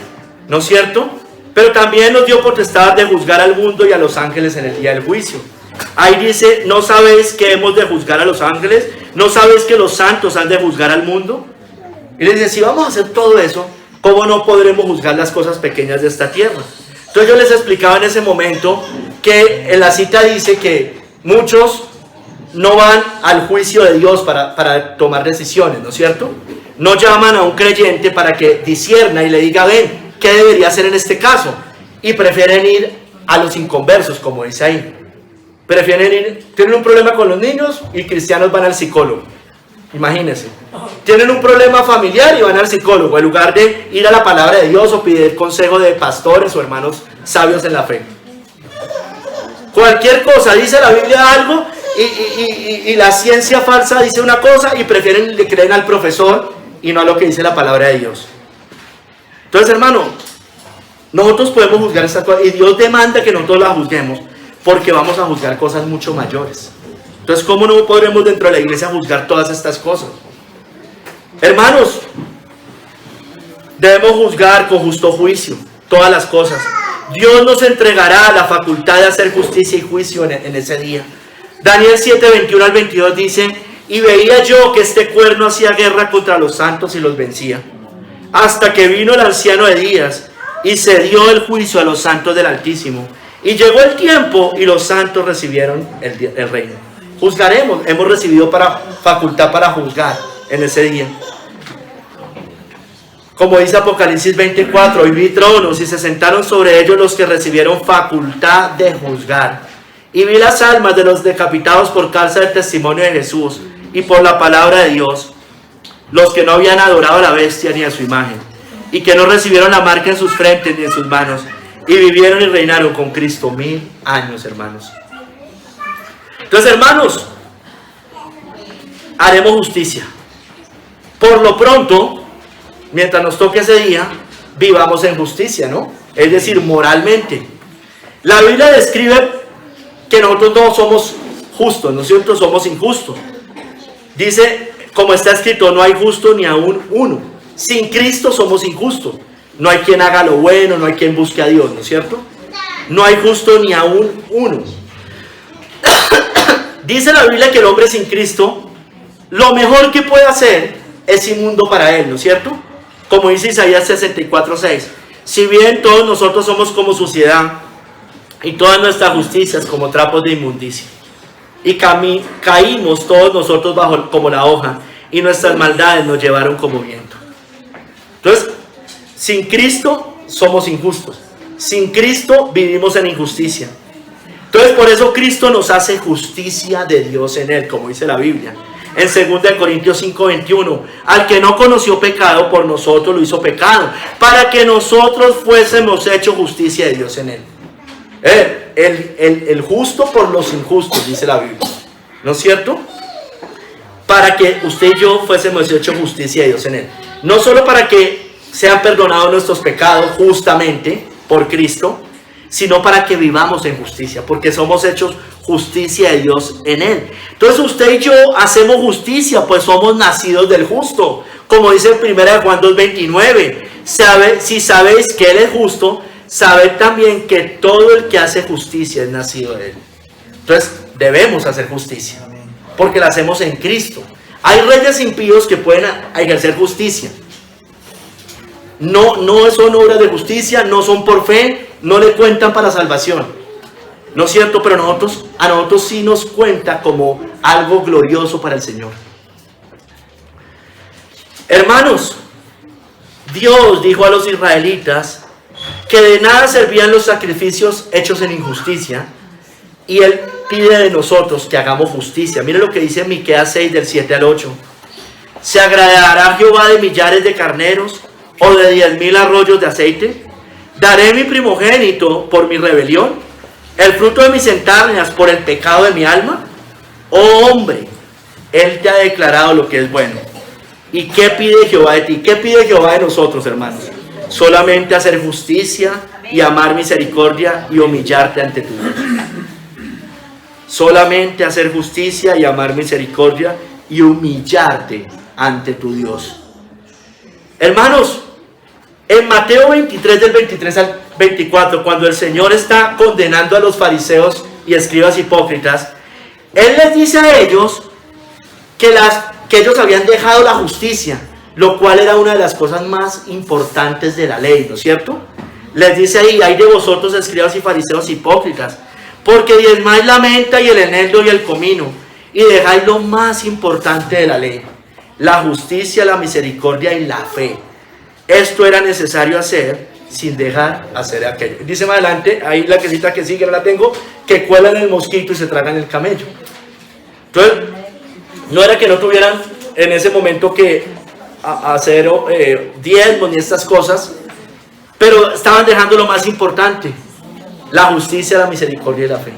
¿no es cierto? Pero también nos dio potestad de juzgar al mundo y a los ángeles en el día del juicio. Ahí dice, ¿no sabéis que hemos de juzgar a los ángeles? ¿No sabéis que los santos han de juzgar al mundo? Y les dice, si vamos a hacer todo eso, ¿cómo no podremos juzgar las cosas pequeñas de esta tierra? Entonces yo les explicaba en ese momento que en la cita dice que muchos no van al juicio de Dios para tomar decisiones, ¿no es cierto? No llaman a un creyente para que discierna y le diga, ven, ¿qué debería hacer en este caso? Y prefieren ir a los inconversos, como dice ahí. Prefieren ir, tienen un problema con los niños y cristianos van al psicólogo. Imagínense. Tienen un problema familiar y van al psicólogo, en lugar de ir a la palabra de Dios o pedir consejo de pastores o hermanos sabios en la fe. Cualquier cosa, dice la Biblia algo y la ciencia falsa dice una cosa y prefieren le creen al profesor y no a lo que dice la palabra de Dios. Entonces, hermano, nosotros podemos juzgar esta cosa y Dios demanda que nosotros la juzguemos porque vamos a juzgar cosas mucho mayores. Entonces, ¿cómo no podremos dentro de la iglesia juzgar todas estas cosas? Hermanos, debemos juzgar con justo juicio todas las cosas. Dios nos entregará la facultad de hacer justicia y juicio en ese día. Daniel 7, 21 al 22 dice: y veía yo que este cuerno hacía guerra contra los santos y los vencía, hasta que vino el anciano de días y se dio el juicio a los santos del Altísimo. Y llegó el tiempo y los santos recibieron el reino. Juzgaremos, hemos recibido facultad para juzgar en ese día. Como dice Apocalipsis 24, y vi tronos y se sentaron sobre ellos los que recibieron facultad de juzgar. Y vi las almas de los decapitados por causa del testimonio de Jesús y por la palabra de Dios, los que no habían adorado a la bestia ni a su imagen, y que no recibieron la marca en sus frentes ni en sus manos, y vivieron y reinaron con Cristo 1000 años, hermanos. Entonces, hermanos, haremos justicia. Por lo pronto, mientras nos toque ese día, vivamos en justicia, ¿no? Es decir, moralmente. La Biblia describe que nosotros no somos justos, nosotros somos injustos. Dice, como está escrito, no hay justo ni aún uno. Sin Cristo somos injustos. No hay quien haga lo bueno, no hay quien busque a Dios, ¿no es cierto? No hay justo ni aún uno. Dice la Biblia que el hombre sin Cristo, lo mejor que puede hacer es inmundo para él, ¿no es cierto? Como dice Isaías 64:6. Si bien todos nosotros somos como suciedad, y todas nuestras justicias como trapos de inmundicia, y caímos todos nosotros como la hoja, y nuestras maldades nos llevaron como viento. Entonces, sin Cristo somos injustos. Sin Cristo vivimos en injusticia. Entonces, por eso Cristo nos hace justicia de Dios en Él, como dice la Biblia. En 2 Corintios 5:21, al que no conoció pecado, por nosotros lo hizo pecado, para que nosotros fuésemos hechos justicia de Dios en Él. El justo por los injustos, dice la Biblia, ¿no es cierto? Para que usted y yo fuésemos hechos justicia de Dios en Él. No solo para que sean perdonados nuestros pecados justamente por Cristo, sino para que vivamos en justicia, porque somos hechos justicia de Dios en Él. Entonces usted y yo hacemos justicia, pues somos nacidos del justo. Como dice 1 Juan 2:29, si sabéis que Él es justo, sabed también que todo el que hace justicia es nacido de Él. Entonces debemos hacer justicia, porque la hacemos en Cristo. Hay reyes impíos que pueden ejercer justicia. No son obras de justicia, no son por fe, no le cuentan para salvación, ¿no es cierto? Pero a nosotros sí nos cuenta como algo glorioso para el Señor. Hermanos, Dios dijo a los israelitas que de nada servían los sacrificios hechos en injusticia, y Él pide de nosotros que hagamos justicia. Mire lo que dice Miqueas 6 del 7 al 8. ¿Se agradará Jehová de millares de carneros o de 10,000 arroyos de aceite? ¿Daré mi primogénito por mi rebelión, el fruto de mis entrañas por el pecado de mi alma? Oh hombre, Él te ha declarado lo que es bueno. ¿Y qué pide Jehová de ti? ¿Qué pide Jehová de nosotros, hermanos? Solamente hacer justicia y amar misericordia y humillarte ante tu Dios. Solamente hacer justicia y amar misericordia y humillarte ante tu Dios. Hermanos, en Mateo 23 del 23 al 24, cuando el Señor está condenando a los fariseos y escribas hipócritas, Él les dice a ellos que ellos habían dejado la justicia, lo cual era una de las cosas más importantes de la ley, ¿no es cierto? Les dice ahí: hay de vosotros, escribas y fariseos hipócritas, porque diezmáis la menta y el eneldo y el comino, y dejáis lo más importante de la ley, la justicia, la misericordia y la fe. Esto era necesario hacer sin dejar hacer aquello. Dice más adelante, ahí la cita que sigue, no la tengo, que cuelan el mosquito y se tragan el camello. Entonces, no era que no tuvieran en ese momento que hacer diezmos ni estas cosas, pero estaban dejando lo más importante: la justicia, la misericordia y la fe.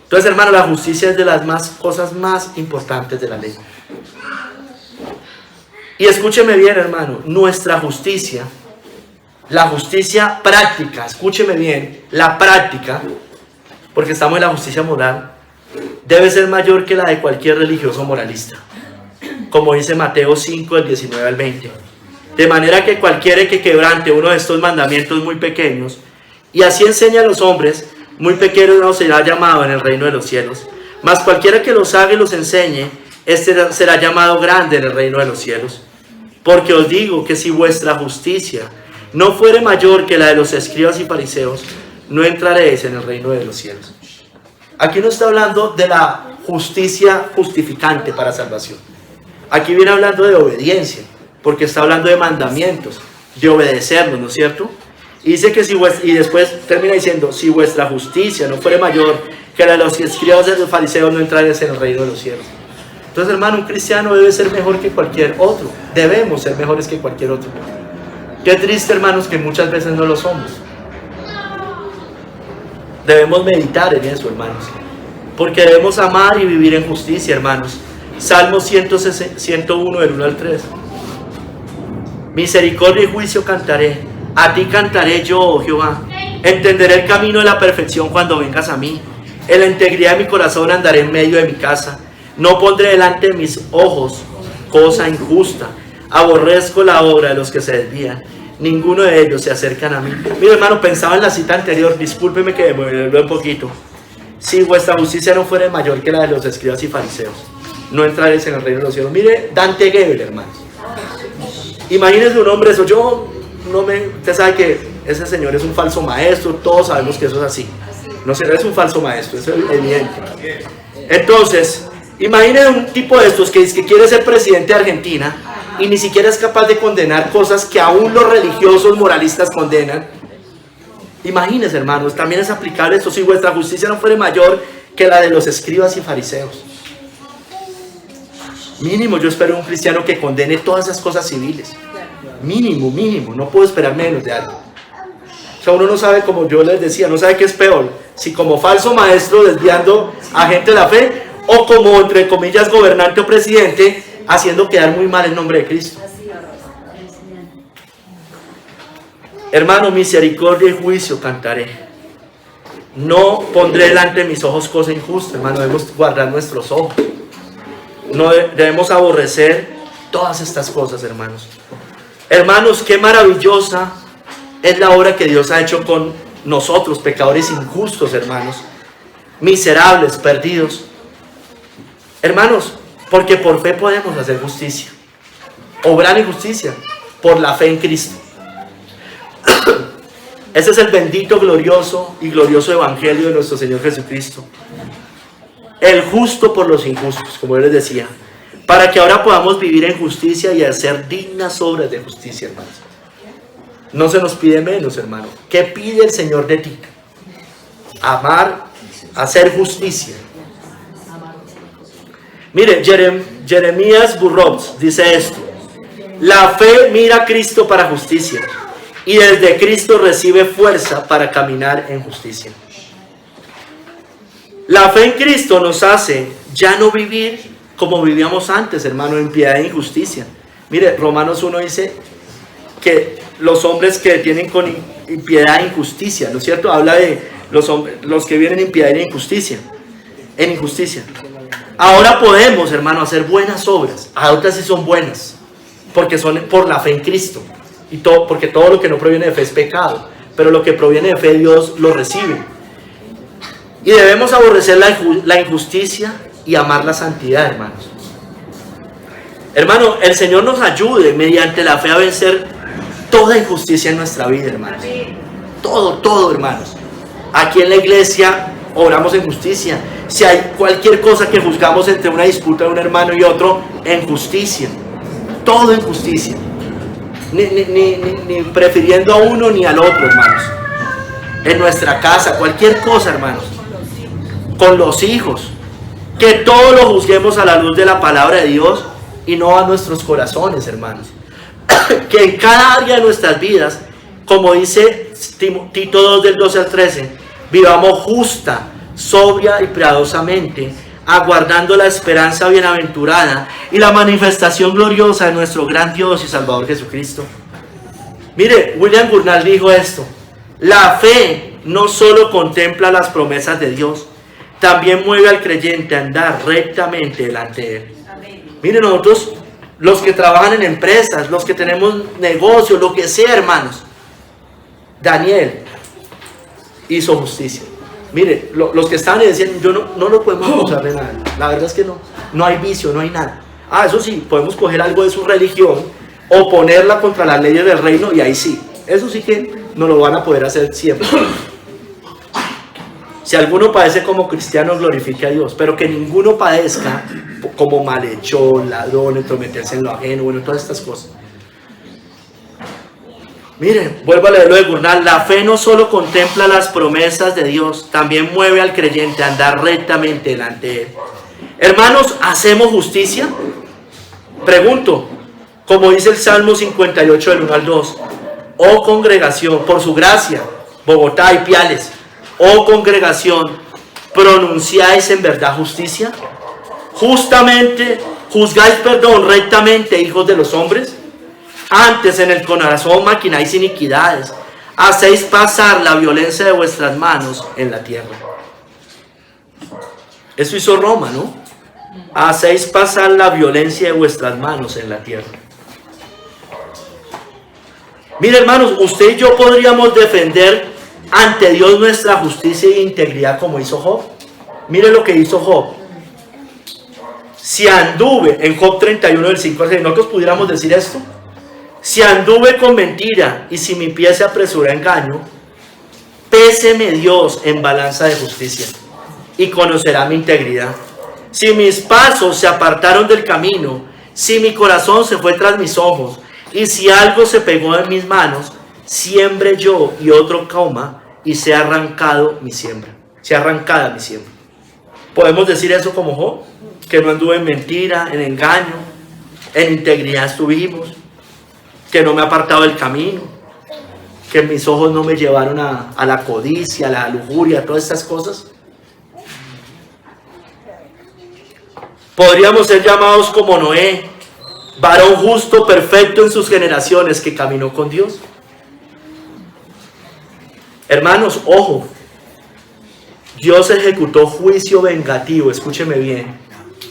Entonces, hermano, la justicia es de las cosas más importantes de la ley. Y escúcheme bien, hermano, nuestra justicia, la justicia práctica, escúcheme bien, la práctica, porque estamos en la justicia moral, debe ser mayor que la de cualquier religioso moralista, como dice Mateo 5, del 19 al 20. De manera que cualquiera que quebrante uno de estos mandamientos muy pequeños, y así enseña a los hombres, muy pequeño no será llamado en el reino de los cielos, mas cualquiera que los haga y los enseñe, este será llamado grande en el reino de los cielos. Porque os digo que si vuestra justicia no fuere mayor que la de los escribas y fariseos, no entraréis en el reino de los cielos. Aquí no está hablando de la justicia justificante para salvación. Aquí viene hablando de obediencia, porque está hablando de mandamientos, de obedecerlos, ¿no es cierto? Y dice que y después termina diciendo, si vuestra justicia no fuere mayor que la de los escribas y los fariseos, no entraréis en el reino de los cielos. Entonces, hermano, un cristiano debe ser mejor que cualquier otro. Debemos ser mejores que cualquier otro. Qué triste, hermanos, que muchas veces no lo somos. Debemos meditar en eso, hermanos, porque debemos amar y vivir en justicia, hermanos. Salmo 101, del 1 al 3. Misericordia y juicio cantaré, a ti cantaré yo, oh Jehová. Entenderé el camino de la perfección cuando vengas a mí. En la integridad de mi corazón andaré en medio de mi casa. No pondré delante de mis ojos cosa injusta. Aborrezco la obra de los que se desvían. Ninguno de ellos se acercan a mí. Mire, hermano, pensaba en la cita anterior. Discúlpeme que me vuelvo un poquito. Si vuestra justicia no fuera mayor que la de los escribas y fariseos, no entraréis en el reino de los cielos. Mire, Dante Gebel, hermanos. Imagínense un hombre, usted sabe que ese señor es un falso maestro. Todos sabemos que eso es así. No sé, es un falso maestro, eso es evidente. Entonces, imaginen un tipo de estos que dice que quiere ser presidente de Argentina y ni siquiera es capaz de condenar cosas que aún los religiosos moralistas condenan. Imagínense, hermanos, también es aplicable esto: si vuestra justicia no fuere mayor que la de los escribas y fariseos. Mínimo, yo espero un cristiano que condene todas esas cosas civiles. Mínimo, no puedo esperar menos de algo. O sea, uno no sabe, como yo les decía, no sabe qué es peor: si como falso maestro desviando a gente de la fe, o como, entre comillas, gobernante o presidente haciendo quedar muy mal el nombre de Cristo. Hermano, misericordia y juicio cantaré. No pondré delante de mis ojos cosa injusta. Hermano, debemos guardar nuestros ojos. No debemos aborrecer todas estas cosas, hermanos. Hermanos, qué maravillosa es la obra que Dios ha hecho con nosotros, pecadores injustos, hermanos, miserables, perdidos. Hermanos, porque por fe podemos hacer justicia, obrar en justicia, por la fe en Cristo. Ese es el bendito, glorioso y glorioso evangelio de nuestro Señor Jesucristo. El justo por los injustos, como yo les decía, para que ahora podamos vivir en justicia y hacer dignas obras de justicia, hermanos. No se nos pide menos, hermano. ¿Qué pide el Señor de ti? Amar, hacer justicia. Mire, Jeremías Burroughs dice esto: la fe mira a Cristo para justicia, y desde Cristo recibe fuerza para caminar en justicia. La fe en Cristo nos hace ya no vivir como vivíamos antes, hermano, en piedad e injusticia. Mire, Romanos 1 dice que los hombres que tienen con impiedad e injusticia, ¿no es cierto? Habla de los que vienen en impiedad e injusticia, en injusticia. Ahora podemos, hermano, hacer buenas obras. Otras sí son buenas, porque son por la fe en Cristo. Porque todo lo que no proviene de fe es pecado, pero lo que proviene de fe, Dios lo recibe. Y debemos aborrecer la injusticia y amar la santidad, hermanos. Hermano, el Señor nos ayude mediante la fe a vencer toda injusticia en nuestra vida, hermanos. Todo, hermanos. Aquí en la iglesia obramos en justicia. Si hay cualquier cosa que juzgamos entre una disputa de un hermano y otro, en justicia. Todo en justicia. Ni prefiriendo a uno ni al otro, hermanos. En nuestra casa, cualquier cosa, hermanos. Con los hijos. Que todo lo juzguemos a la luz de la palabra de Dios y no a nuestros corazones, hermanos. Que en cada área de nuestras vidas, como dice Tito 2 del 12 al 13, vivamos justa, sobria y piadosamente, aguardando la esperanza bienaventurada y la manifestación gloriosa de nuestro gran Dios y Salvador Jesucristo. Mire, William Gurnall dijo esto: la fe no solo contempla las promesas de Dios, también mueve al creyente a andar rectamente delante de Él. Mire, nosotros, los que trabajan en empresas, los que tenemos negocios, lo que sea, hermanos, Daniel hizo justicia. Mire, los que estaban y decían, no lo podemos acusar de nada. La verdad es que no hay vicio, no hay nada. Eso sí, podemos coger algo de su religión, oponerla contra las leyes del reino, y ahí sí, eso sí que no lo van a poder hacer siempre. Si alguno padece como cristiano, glorifique a Dios, pero que ninguno padezca como malhechor, ladrón, entrometerse en lo ajeno, bueno, todas estas cosas. Miren, vuelvo a leer lo de Gurnall: la fe no solo contempla las promesas de Dios, también mueve al creyente a andar rectamente delante de Él. Hermanos, ¿hacemos justicia? Pregunto, como dice el Salmo 58 del 1 al 2, oh congregación, por su gracia, Bogotá y Piales, oh congregación, ¿pronunciáis en verdad justicia? Justamente, ¿juzgáis rectamente, hijos de los hombres? Antes en el corazón maquináis iniquidades, hacéis pasar la violencia de vuestras manos en la tierra. Eso hizo Roma, ¿no? Hacéis pasar la violencia de vuestras manos en la tierra. Mire, hermanos, usted y yo podríamos defender ante Dios nuestra justicia e integridad como hizo Job. Mire lo que hizo Job. Si anduve, en Job 31 del 5 al 6, nosotros pudiéramos decir esto: si anduve con mentira y si mi pie se apresuró a engaño, péseme Dios en balanza de justicia y conocerá mi integridad. Si mis pasos se apartaron del camino, si mi corazón se fue tras mis ojos, y si algo se pegó en mis manos, siembre yo y otro coma, y sea arrancado mi siembra. Sea arrancada mi siembra. ¿Podemos decir eso como Job? Que no anduve en mentira, en engaño, en integridad estuvimos, que no me he apartado del camino, que mis ojos no me llevaron a la codicia, a la lujuria, a todas estas cosas. Podríamos ser llamados como Noé, varón justo, perfecto en sus generaciones, que caminó con Dios. Hermanos, ojo, Dios ejecutó juicio vengativo, escúcheme bien,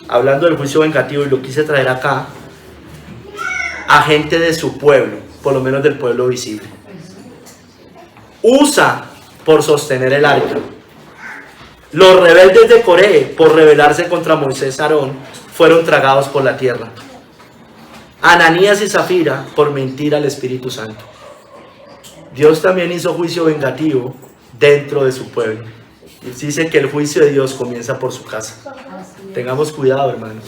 hablando del juicio vengativo, y lo quise traer acá, a gente de su pueblo, por lo menos del pueblo visible. Usa por sostener el arca. Los rebeldes de Coré, por rebelarse contra Moisés y Aarón, fueron tragados por la tierra. Ananías y Zafira, por mentir al Espíritu Santo. Dios también hizo juicio vengativo dentro de su pueblo. Y dice que el juicio de Dios comienza por su casa. Tengamos cuidado, hermanos.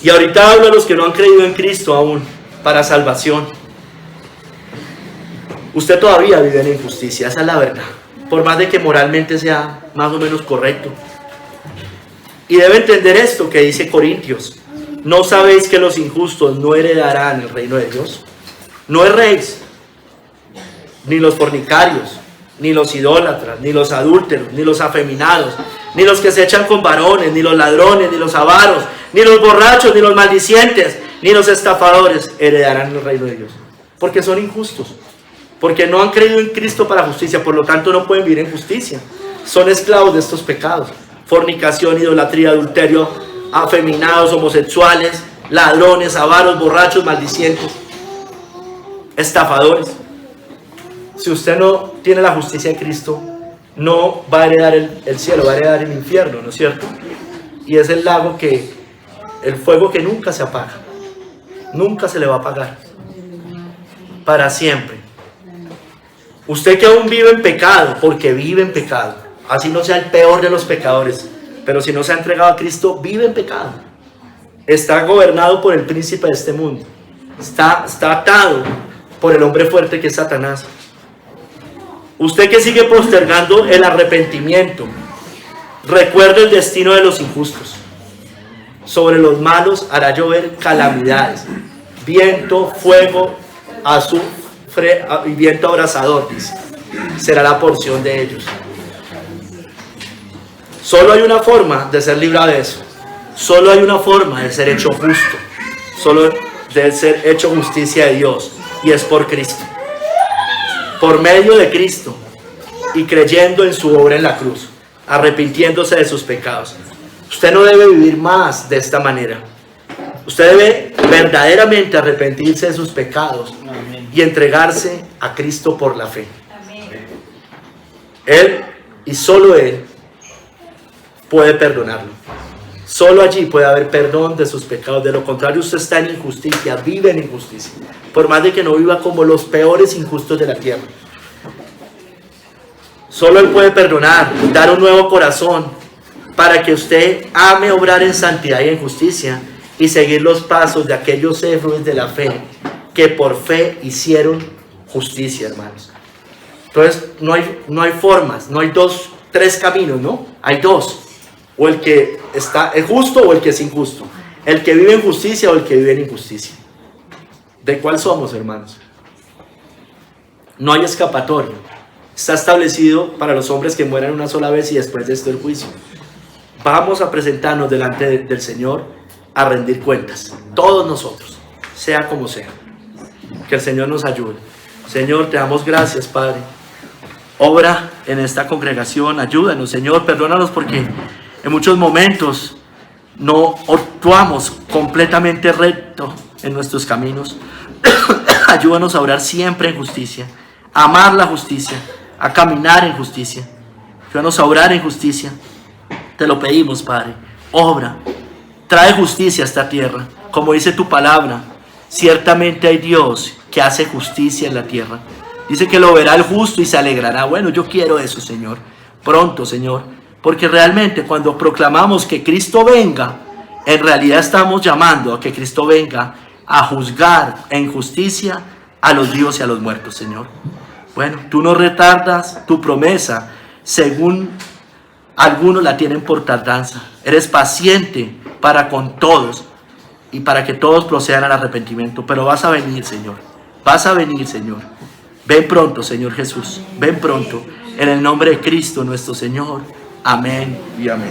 Y ahorita hablo a los que no han creído en Cristo aún, para salvación. Usted todavía vive en injusticia, esa es la verdad. Por más de que moralmente sea más o menos correcto. Y debe entender esto que dice Corintios: ¿no sabéis que los injustos no heredarán el reino de Dios? No erréis, ni los fornicarios, ni los idólatras, ni los adúlteros, ni los afeminados, ni los que se echan con varones, ni los ladrones, ni los avaros, ni los borrachos, ni los maldicientes, ni los estafadores heredarán el reino de Dios. Porque son injustos, porque no han creído en Cristo para justicia, por lo tanto no pueden vivir en justicia. Son esclavos de estos pecados: fornicación, idolatría, adulterio, afeminados, homosexuales, ladrones, avaros, borrachos, maldicientes, estafadores. Si usted no tiene la justicia de Cristo, no va a heredar el cielo, va a heredar el infierno, ¿no es cierto? Y es el lago el fuego que nunca se apaga, nunca se le va a apagar, para siempre. Usted que aún vive en pecado, porque vive en pecado, así no sea el peor de los pecadores, pero si no se ha entregado a Cristo, vive en pecado. Está gobernado por el príncipe de este mundo, está atado por el hombre fuerte que es Satanás. Usted que sigue postergando el arrepentimiento, recuerde el destino de los injustos. Sobre los malos hará llover calamidades, viento, fuego, azufre y viento abrasador, dice. Será la porción de ellos. Solo hay una forma de ser librado de eso. Solo hay una forma de ser hecho justo. Solo de ser hecho justicia de Dios. Y es por Cristo. Por medio de Cristo. Y creyendo en su obra en la cruz. Arrepintiéndose de sus pecados. Usted no debe vivir más de esta manera. Usted debe verdaderamente arrepentirse de sus pecados. Y entregarse a Cristo por la fe. Él y solo Él puede perdonarlo. Solo allí puede haber perdón de sus pecados. De lo contrario, usted está en injusticia, vive en injusticia. Por más de que no viva como los peores injustos de la tierra. Solo Él puede perdonar, dar un nuevo corazón, para que usted ame obrar en santidad y en justicia, y seguir los pasos de aquellos héroes de la fe, que por fe hicieron justicia, hermanos. Entonces, no hay formas, no hay tres caminos, ¿no? Hay dos. O el que es justo o el que es injusto. El que vive en justicia o el que vive en injusticia. ¿De cuál somos, hermanos? No hay escapatoria. Está establecido para los hombres que mueran una sola vez y después de esto el juicio. Vamos a presentarnos delante del Señor a rendir cuentas. Todos nosotros, sea como sea. Que el Señor nos ayude. Señor, te damos gracias, Padre. Obra en esta congregación, ayúdanos, Señor, perdónanos porque en muchos momentos no actuamos completamente recto en nuestros caminos. Ayúdanos a orar siempre en justicia, a amar la justicia, a caminar en justicia. Ayúdanos a orar en justicia. Te lo pedimos, Padre. Obra, trae justicia a esta tierra. Como dice tu palabra, ciertamente hay Dios que hace justicia en la tierra. Dice que lo verá el justo y se alegrará. Bueno, yo quiero eso, Señor. Pronto, Señor. Porque realmente cuando proclamamos que Cristo venga, en realidad estamos llamando a que Cristo venga a juzgar en justicia a los vivos y a los muertos, Señor. Bueno, tú no retardas tu promesa, según algunos la tienen por tardanza. Eres paciente para con todos y para que todos procedan al arrepentimiento. Pero vas a venir, Señor. Vas a venir, Señor. Ven pronto, Señor Jesús. Ven pronto. En el nombre de Cristo nuestro Señor. Amén y amén.